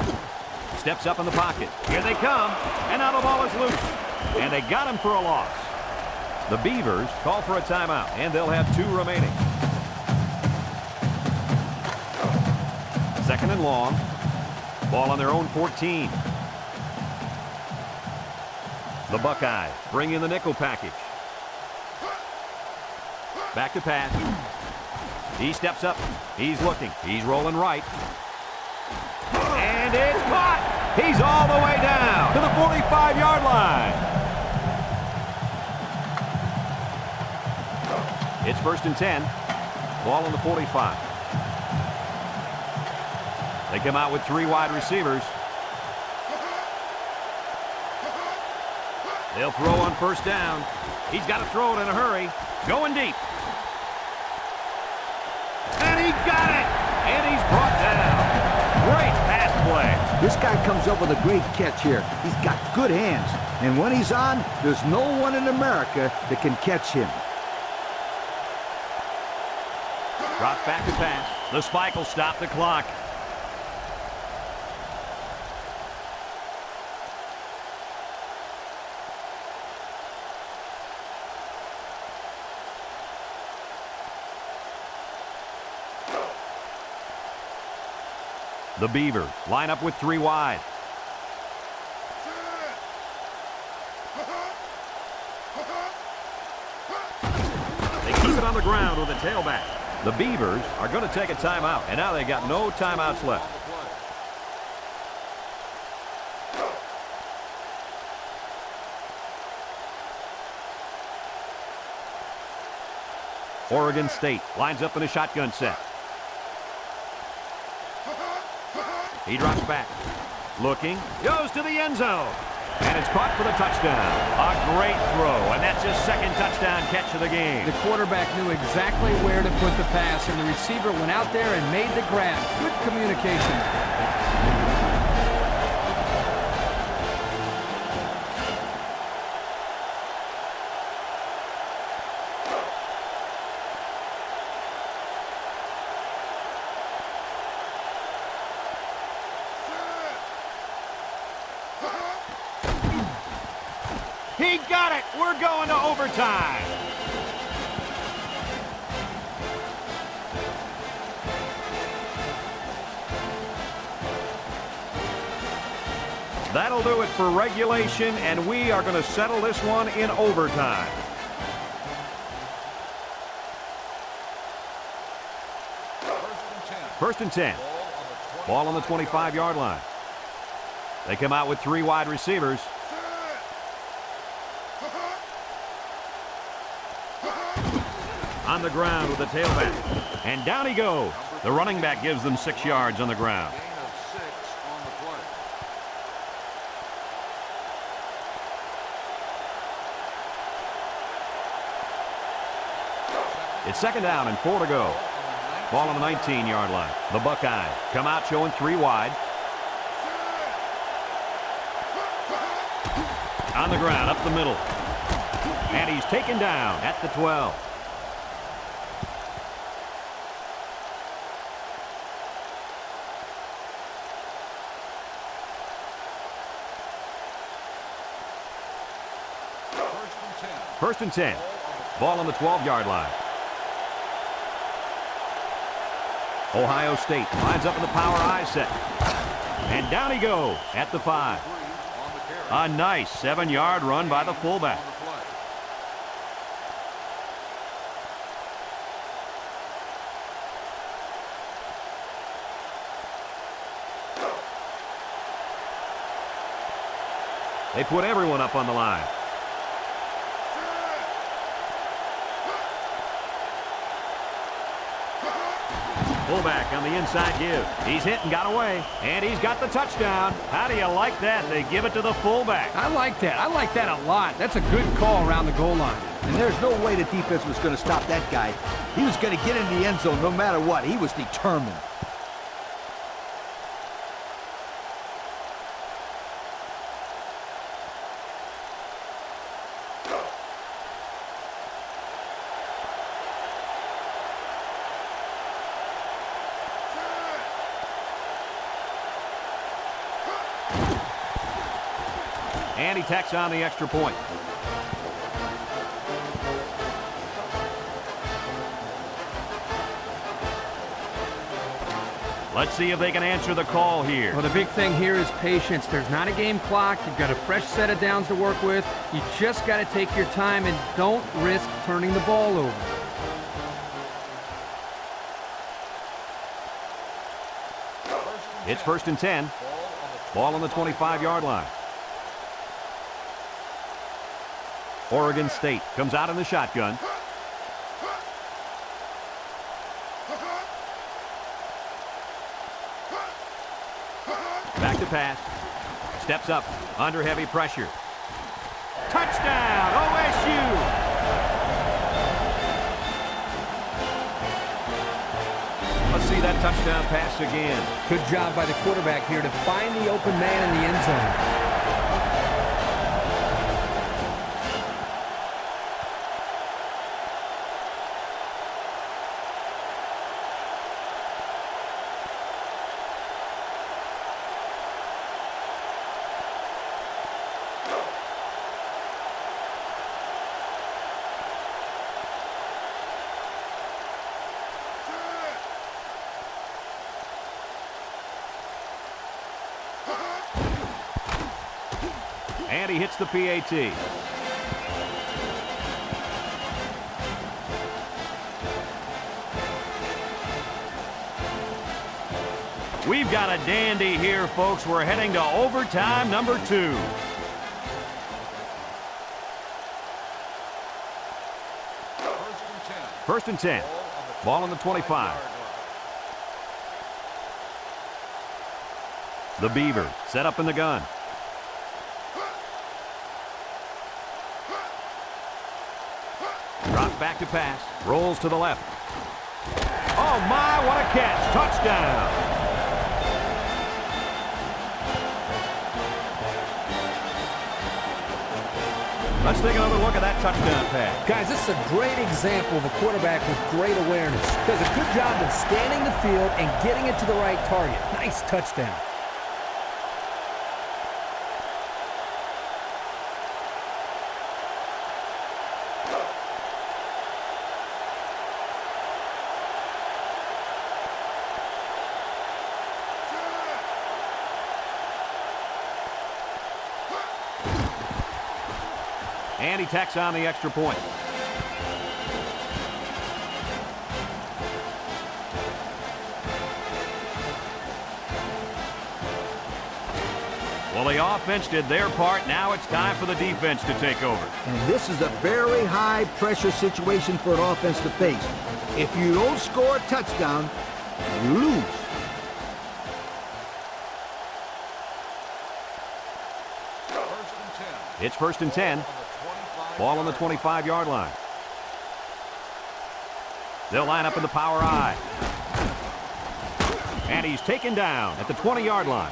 steps up in the pocket. Here they come, and now the ball is loose. And they got him for a loss. The Beavers call for a timeout, and they'll have 2 remaining. 2nd and long. Ball on their own 14. The Buckeyes bring in the nickel package. Back to pass. He steps up. He's looking. He's rolling right. And it's caught. He's all the way down to the 45-yard line. It's 1st and 10. Ball on the 45. They come out with 3 wide receivers. They'll throw on 1st down. He's got to throw it in a hurry. Going deep. And he got it. And he's brought down. Great pass play. This guy comes up with a great catch here. He's got good hands. And when he's on, there's no one in America that can catch him. Drops back to pass. The spike will stop the clock. The Beavers line up with 3 wide. They keep it on the ground with a tailback. The Beavers are going to take a timeout, and now they got no timeouts left. Oregon State lines up in a shotgun set. He drops back. Looking. Goes to the end zone. And it's caught for the touchdown. A great throw. And that's his 2nd touchdown catch of the game. The quarterback knew exactly where to put the pass, and the receiver went out there and made the grab. Good communication. He got it. We're going to overtime. That'll do it for regulation, and we are going to settle this one in overtime. First and 10. Ball on the 25-yard line. They come out with 3 wide receivers. On the ground with the tailback. And down he goes. The running back gives them 6 yards on the ground. Gain of 6 on the play. It's 2nd down and 4 to go. Ball on the 19-yard line. The Buckeyes come out showing 3 wide. On the ground, up the middle. And he's taken down at the 12. First and 10. Ball on the 12-yard line. Ohio State lines up in the power I set. And down he goes at the 5. A nice 7-yard run by the fullback. They put everyone up on the line. Fullback on the inside give. He's hit and got away. And he's got the touchdown. How do you like that? They give it to the fullback. I like that. I like that a lot. That's a good call around the goal line. And there's no way the defense was going to stop that guy. He was going to get in the end zone no matter what. He was determined. And he tacks on the extra point. Let's see if they can answer the call here. Well, the big thing here is patience. There's not a game clock. You've got a fresh set of downs to work with. You just got to take your time and don't risk turning the ball over. It's 1st and 10. Ball on the 25-yard line. Oregon State comes out in the shotgun. Back to pass. Steps up under heavy pressure. Touchdown, OSU! Let's see that touchdown pass again. Good job by the quarterback here to find the open man in the end zone. And he hits the PAT. We've got a dandy here, folks. We're heading to overtime number 2. First and 10. Ball on the 25. The Beavers set up in the gun. Drops back to pass. Rolls to the left. Oh, my, what a catch. Touchdown. Let's take another look at that touchdown pass. Guys, this is a great example of a quarterback with great awareness. Does a good job of scanning the field and getting it to the right target. Nice touchdown. And he tacks on the extra point. Well, the offense did their part. Now it's time for the defense to take over. And this is a very high-pressure situation for an offense to face. If you don't score a touchdown, you lose. It's 1st and 10. Ball on the 25-yard line. They'll line up in the power I. And he's taken down at the 20-yard line.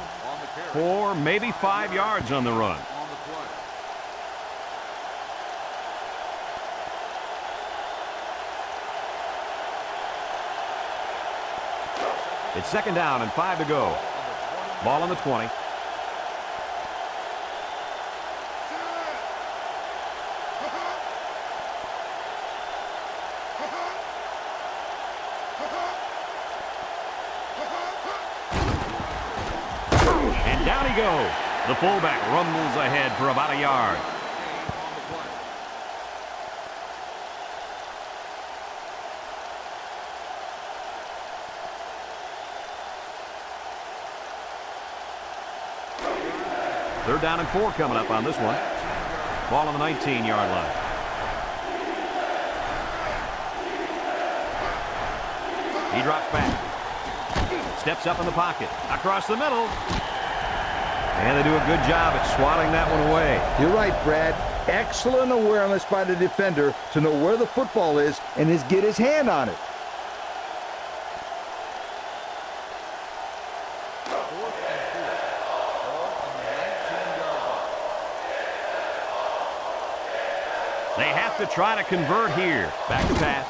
4, maybe 5 yards on the run. It's 2nd down and 5 to go. Ball on the 20. And down he goes. The fullback rumbles ahead for about a yard. Third down and 4 coming up on this one. Ball on the 19-yard line. He drops back. Steps up in the pocket. Across the middle. And they do a good job at swatting that one away. You're right, Brad. Excellent awareness by the defender to know where the football is and get his hand on it. They have to try to convert here. Back to pass.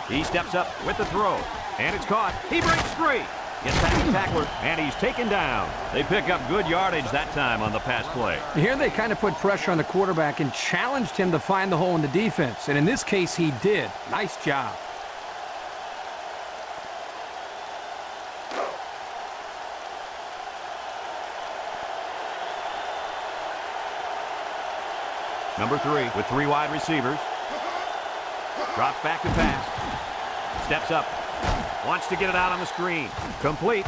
He steps up with the throw. And it's caught. He breaks free. Gets past the tackler, and he's taken down. They pick up good yardage that time on the pass play. Here they kind of put pressure on the quarterback and challenged him to find the hole in the defense. And in this case, he did. Nice job. Number 3 with 3 wide receivers. Drops back to pass. Steps up. Wants to get it out on the screen. Complete.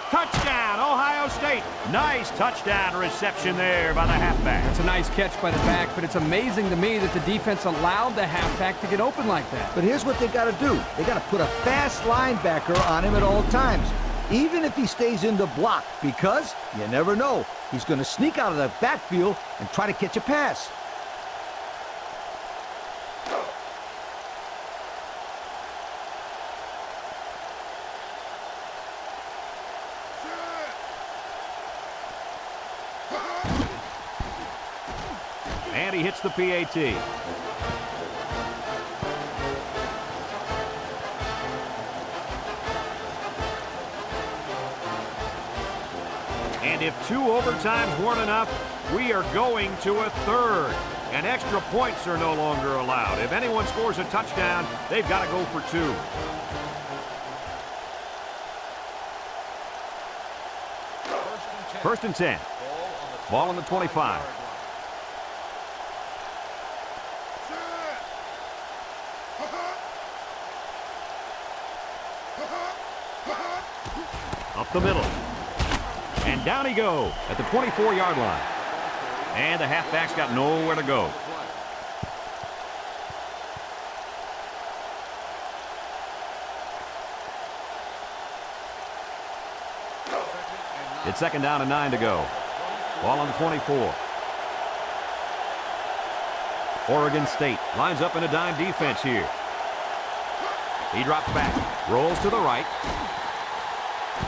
Touchdown, Ohio State. Nice touchdown reception there by the halfback. That's a nice catch by the back, but it's amazing to me that the defense allowed the halfback to get open like that. But here's what they got to do. They got to put a fast linebacker on him at all times, even if he stays in the block, because you never know. He's going to sneak out of the backfield and try to catch a pass. And he hits the PAT. And if 2 overtimes weren't enough, we are going to a third. And extra points are no longer allowed. If anyone scores a touchdown, they've got to go for 2. First and 10. Ball on the 25. Up the middle. And down he goes at the 24-yard line. And the halfback's got nowhere to go. It's 2nd down and 9 to go. Ball on the 24. Oregon State lines up in a dime defense here. He drops back, rolls to the right.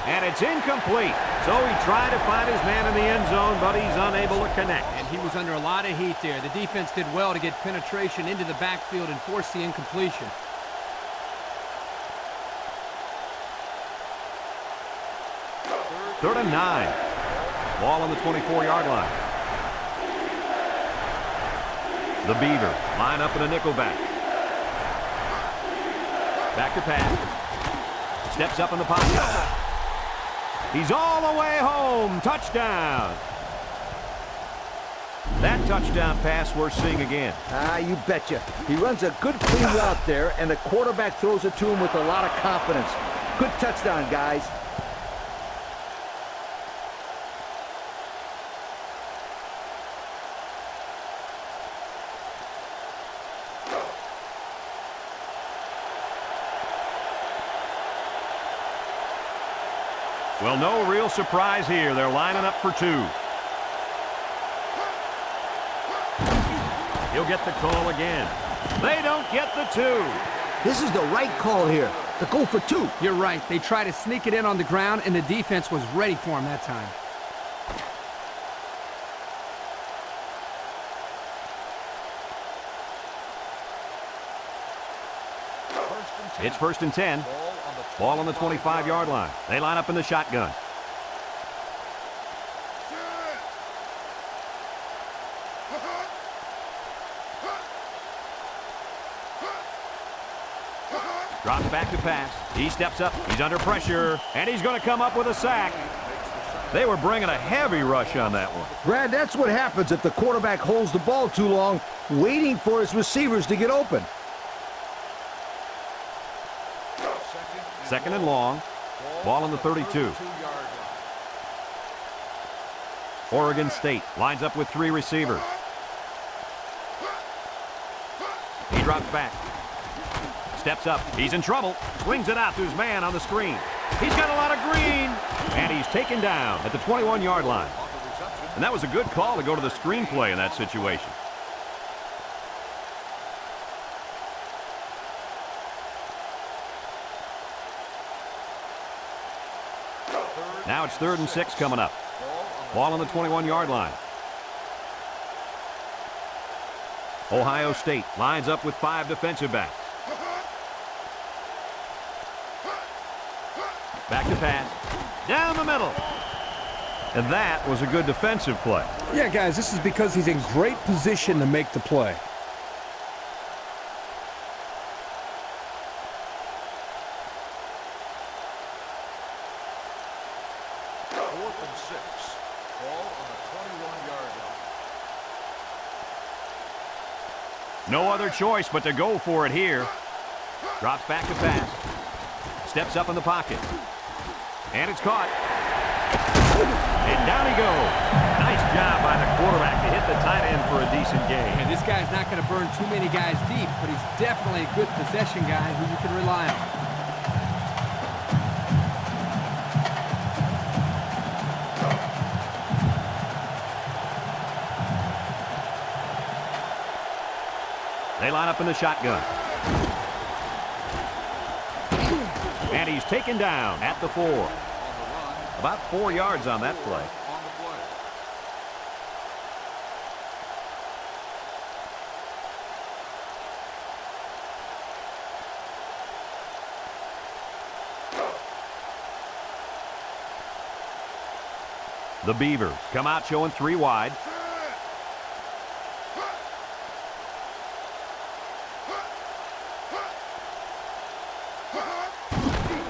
And it's incomplete. So he tried to find his man in the end zone, but he's unable to connect. And he was under a lot of heat there. The defense did well to get penetration into the backfield and force the incompletion. Third and 9. Ball on the 24-yard line. The Beaver line up in a nickelback. Back to pass. Steps up in the pocket. He's all the way home. Touchdown. That touchdown pass we're seeing again. You betcha. He runs a good clean route there, and the quarterback throws it to him with a lot of confidence. Good touchdown, guys. Well, no real surprise here. They're lining up for 2. He'll get the call again. They don't get the 2. This is the right call here, to go for 2. You're right. They tried to sneak it in on the ground, and the defense was ready for him that time. It's 1st and 10. Ball on the 25-yard line. They line up in the shotgun. Drops back to pass. He steps up. He's under pressure. And he's going to come up with a sack. They were bringing a heavy rush on that one. Brad, that's what happens if the quarterback holds the ball too long, waiting for his receivers to get open. 2nd and long. Ball on the 32. Oregon State lines up with 3 receivers. He drops back. Steps up. He's in trouble. Swings it out to his man on the screen. He's got a lot of green. And he's taken down at the 21-yard line. And that was a good call to go to the screen play in that situation. Now it's 3rd and 6 coming up. Ball on the 21-yard line. Ohio State lines up with 5 defensive backs. Back to pass. Down the middle. And that was a good defensive play. Yeah, guys, this is because he's in great position to make the play. Fourth and 6. Ball on the 21-yard line. No other choice but to go for it here. Drops back to pass. Steps up in the pocket. And it's caught. And down he goes. Nice job by the quarterback to hit the tight end for a decent gain. And this guy's not going to burn too many guys deep, but he's definitely a good possession guy who you can rely on. They line up in the shotgun. And he's taken down at the 4. About 4 yards on that play. The Beavers come out showing 3 wide.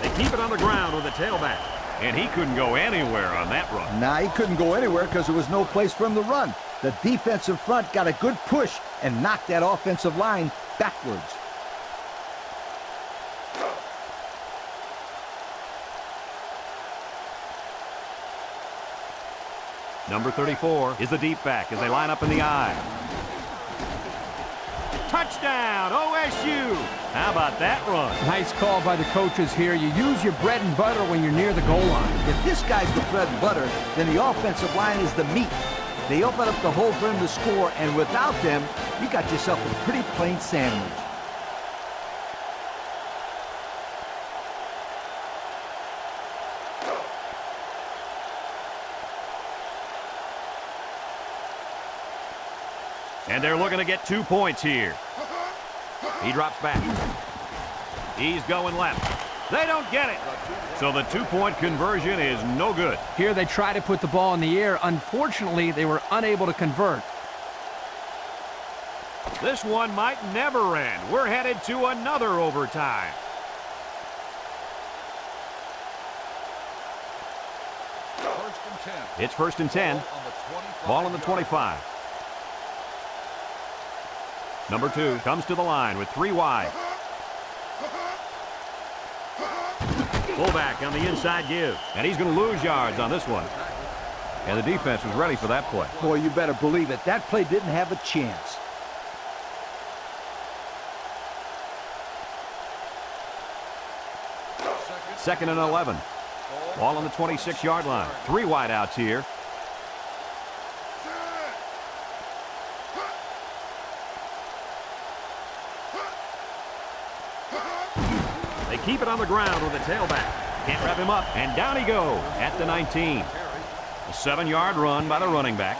They keep it on the ground with the tailback. And he couldn't go anywhere on that run. Nah, he couldn't go anywhere because there was no place for him to run. The defensive front got a good push and knocked that offensive line backwards. Number 34 is the deep back as they line up in the I. Touchdown, OSU! How about that run? Nice call by the coaches here. You use your bread and butter when you're near the goal line. If this guy's the bread and butter, then the offensive line is the meat. They open up the hole for him to score, and without them, you got yourself a pretty plain sandwich. And they're looking to get 2 points here. He drops back. He's going left. They don't get it. So the 2-point conversion is no good. Here they try to put the ball in the air. Unfortunately, they were unable to convert. This one might never end. We're headed to another overtime. It's 1st and 10. Ball on the 25. Number 2 comes to the line with 3 wide. Fullback on the inside give. And he's going to lose yards on this one. And the defense was ready for that play. Boy, you better believe it. That play didn't have a chance. Second and 11. Ball on the 26-yard line. 3 wide outs here. They keep it on the ground with the tailback. Can't wrap him up. And down he goes at the 19. A 7-yard run by the running back.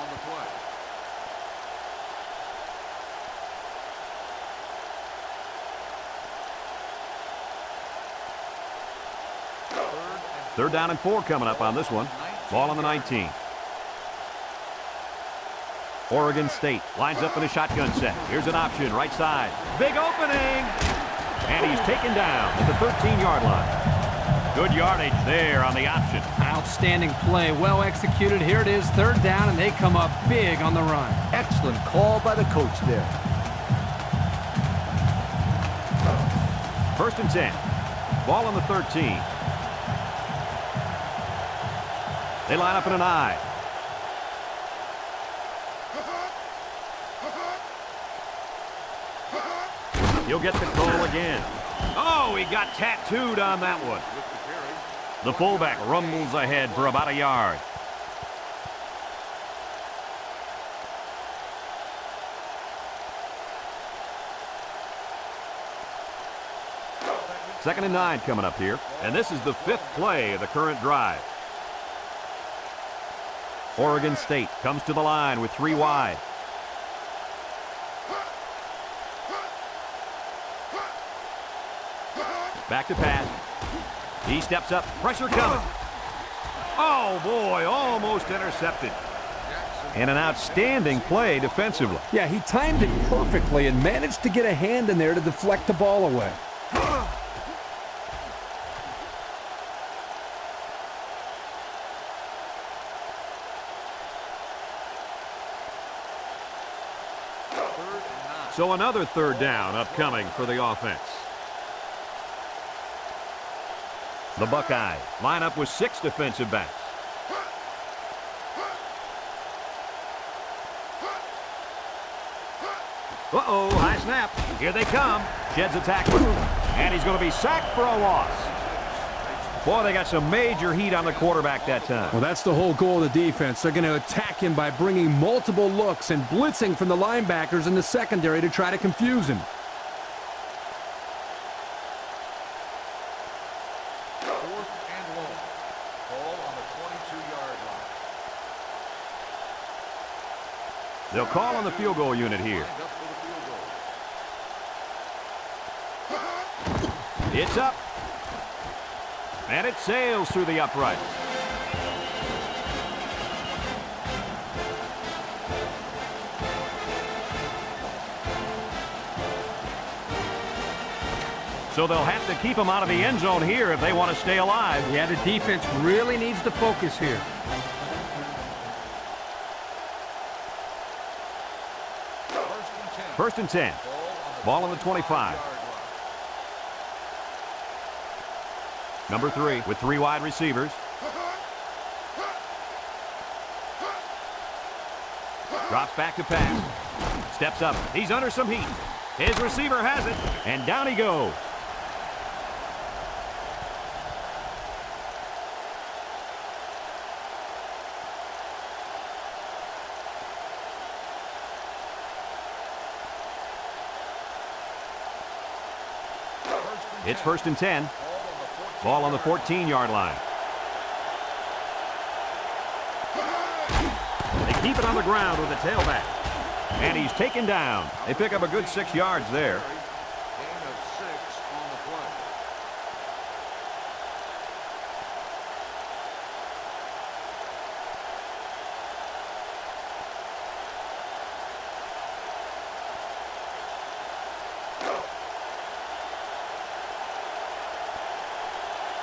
Third down and 4 coming up on this one. Ball on the 19. Oregon State lines up in a shotgun set. Here's an option, right side. Big opening! And he's taken down at the 13-yard line. Good yardage there on the option. Outstanding play, well executed. Here it is, 3rd down, and they come up big on the run. Excellent call by the coach there. 1st and 10. Ball on the 13. They line up in an I. He'll get the call again. Oh, he got tattooed on that one. The fullback rumbles ahead for about a yard. Second and 9 coming up here. And this is the 5th play of the current drive. Oregon State comes to the line with 3 wide. Back to pass. He steps up. Pressure coming. Oh, boy, almost intercepted. And an outstanding play defensively. Yeah, he timed it perfectly and managed to get a hand in there to deflect the ball away. So another third down upcoming for the offense. The Buckeyes line up with 6 defensive backs. Uh-oh, high snap. Here they come. Sheds a tackle. And he's going to be sacked for a loss. Boy, they got some major heat on the quarterback that time. Well, that's the whole goal of the defense. They're going to attack him by bringing multiple looks and blitzing from the linebackers in the secondary to try to confuse him. Fourth and long. Ball on the 22-yard line. They'll call on the field goal unit here. Lined up for the field goal. It's up. And it sails through the upright. So they'll have to keep him out of the end zone here if they want to stay alive. Yeah, the defense really needs to focus here. First and 10. First and 10. Ball on the 25. Number 3 with 3 wide receivers. Drops back to pass. Steps up. He's under some heat. His receiver has it. And down he goes. It's first and 10. Ball on the 14-yard line. They keep it on the ground with the tailback. And he's taken down. They pick up a good 6 yards there. Gain of 6 on the play.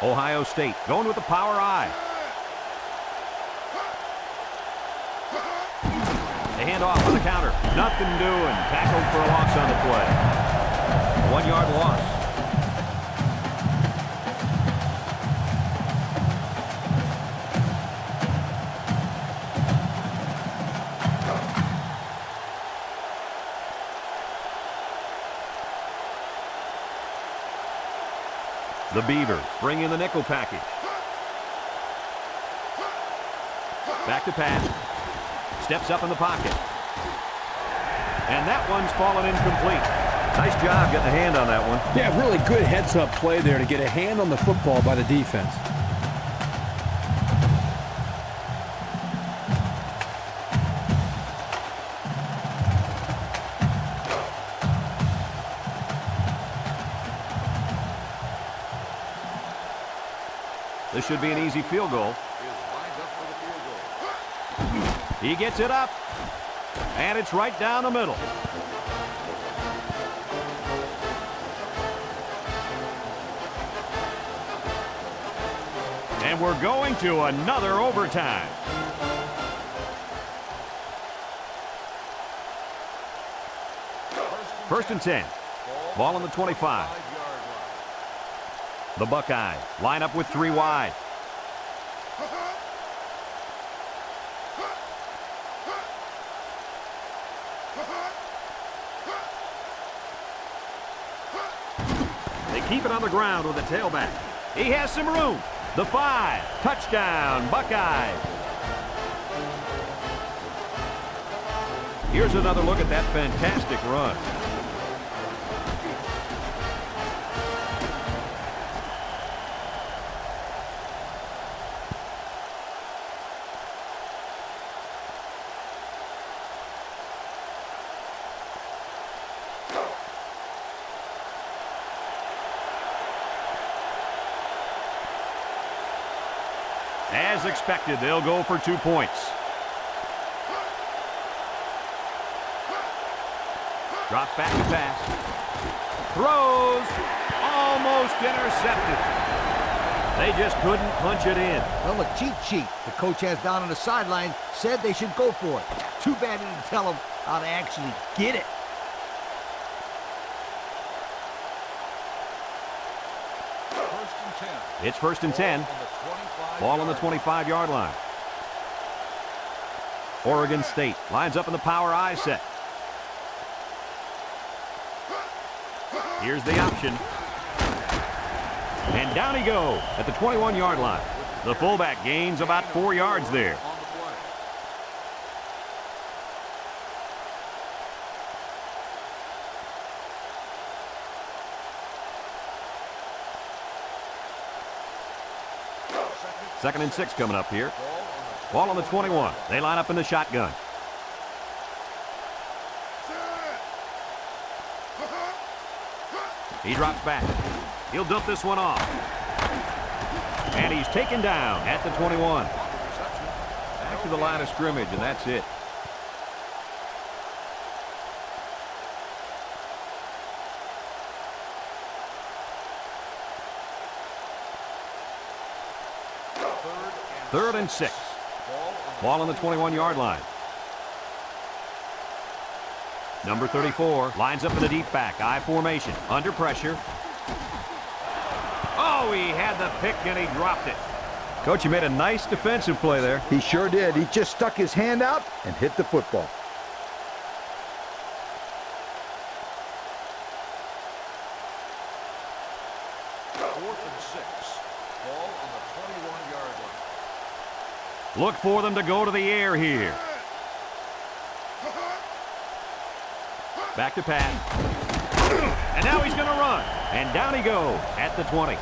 Ohio State going with the power I. They hand off on the counter. Nothing doing. Tackled for a loss on the play. 1-yard loss. The Beavers bring in the nickel package. Back to pass. Steps up in the pocket. And that one's fallen incomplete. Nice job getting a hand on that one. Yeah, really good heads-up play there to get a hand on the football by the defense. This should be an easy field goal. Is lined up for the field goal. He gets it up. And it's right down the middle. And we're going to another overtime. First and 10. Ball on the 25. 5-yard line. The Buckeyes line up with 3 wide. They keep it on the ground with the tailback. He has some room. The 5. Touchdown, Buckeyes. Here's another look at that fantastic run. As expected, they'll go for 2 points. Drops back to pass. Throws. Almost intercepted. They just couldn't punch it in. Well, a cheat sheet the coach has down on the sideline said they should go for it. Too bad he didn't tell them how to actually get it. It's 1st and 10. Ball on the 25-yard line. Oregon State lines up in the power I set. Here's the option. And down he goes at the 21-yard line. The fullback gains about 4 yards there. Second and 6 coming up here. Ball on the 21. They line up in the shotgun. He drops back. He'll dump this one off. And he's taken down at the 21. Back to the line of scrimmage, and that's it. Third and 6. Ball on the 21-yard line. Number 34 lines up in the deep back. I formation. Under pressure. Oh, he had the pick and he dropped it. Coach, you made a nice defensive play there. He sure did. He just stuck his hand out and hit the football. Look for them to go to the air here. Back to pass. And now he's going to run. And down he goes at the 20.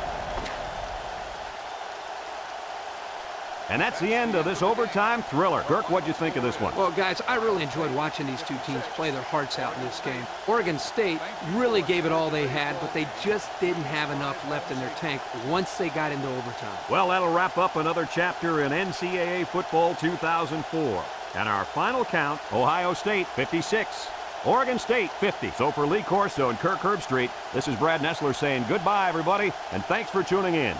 And that's the end of this overtime thriller. Kirk, what'd you think of this one? Well, guys, I really enjoyed watching these two teams play their hearts out in this game. Oregon State really gave it all they had, but they just didn't have enough left in their tank once they got into overtime. Well, that'll wrap up another chapter in NCAA football 2004. And our final count, Ohio State 56, Oregon State 50. So for Lee Corso and Kirk Herbstreit, this is Brad Nessler saying goodbye, everybody, and thanks for tuning in.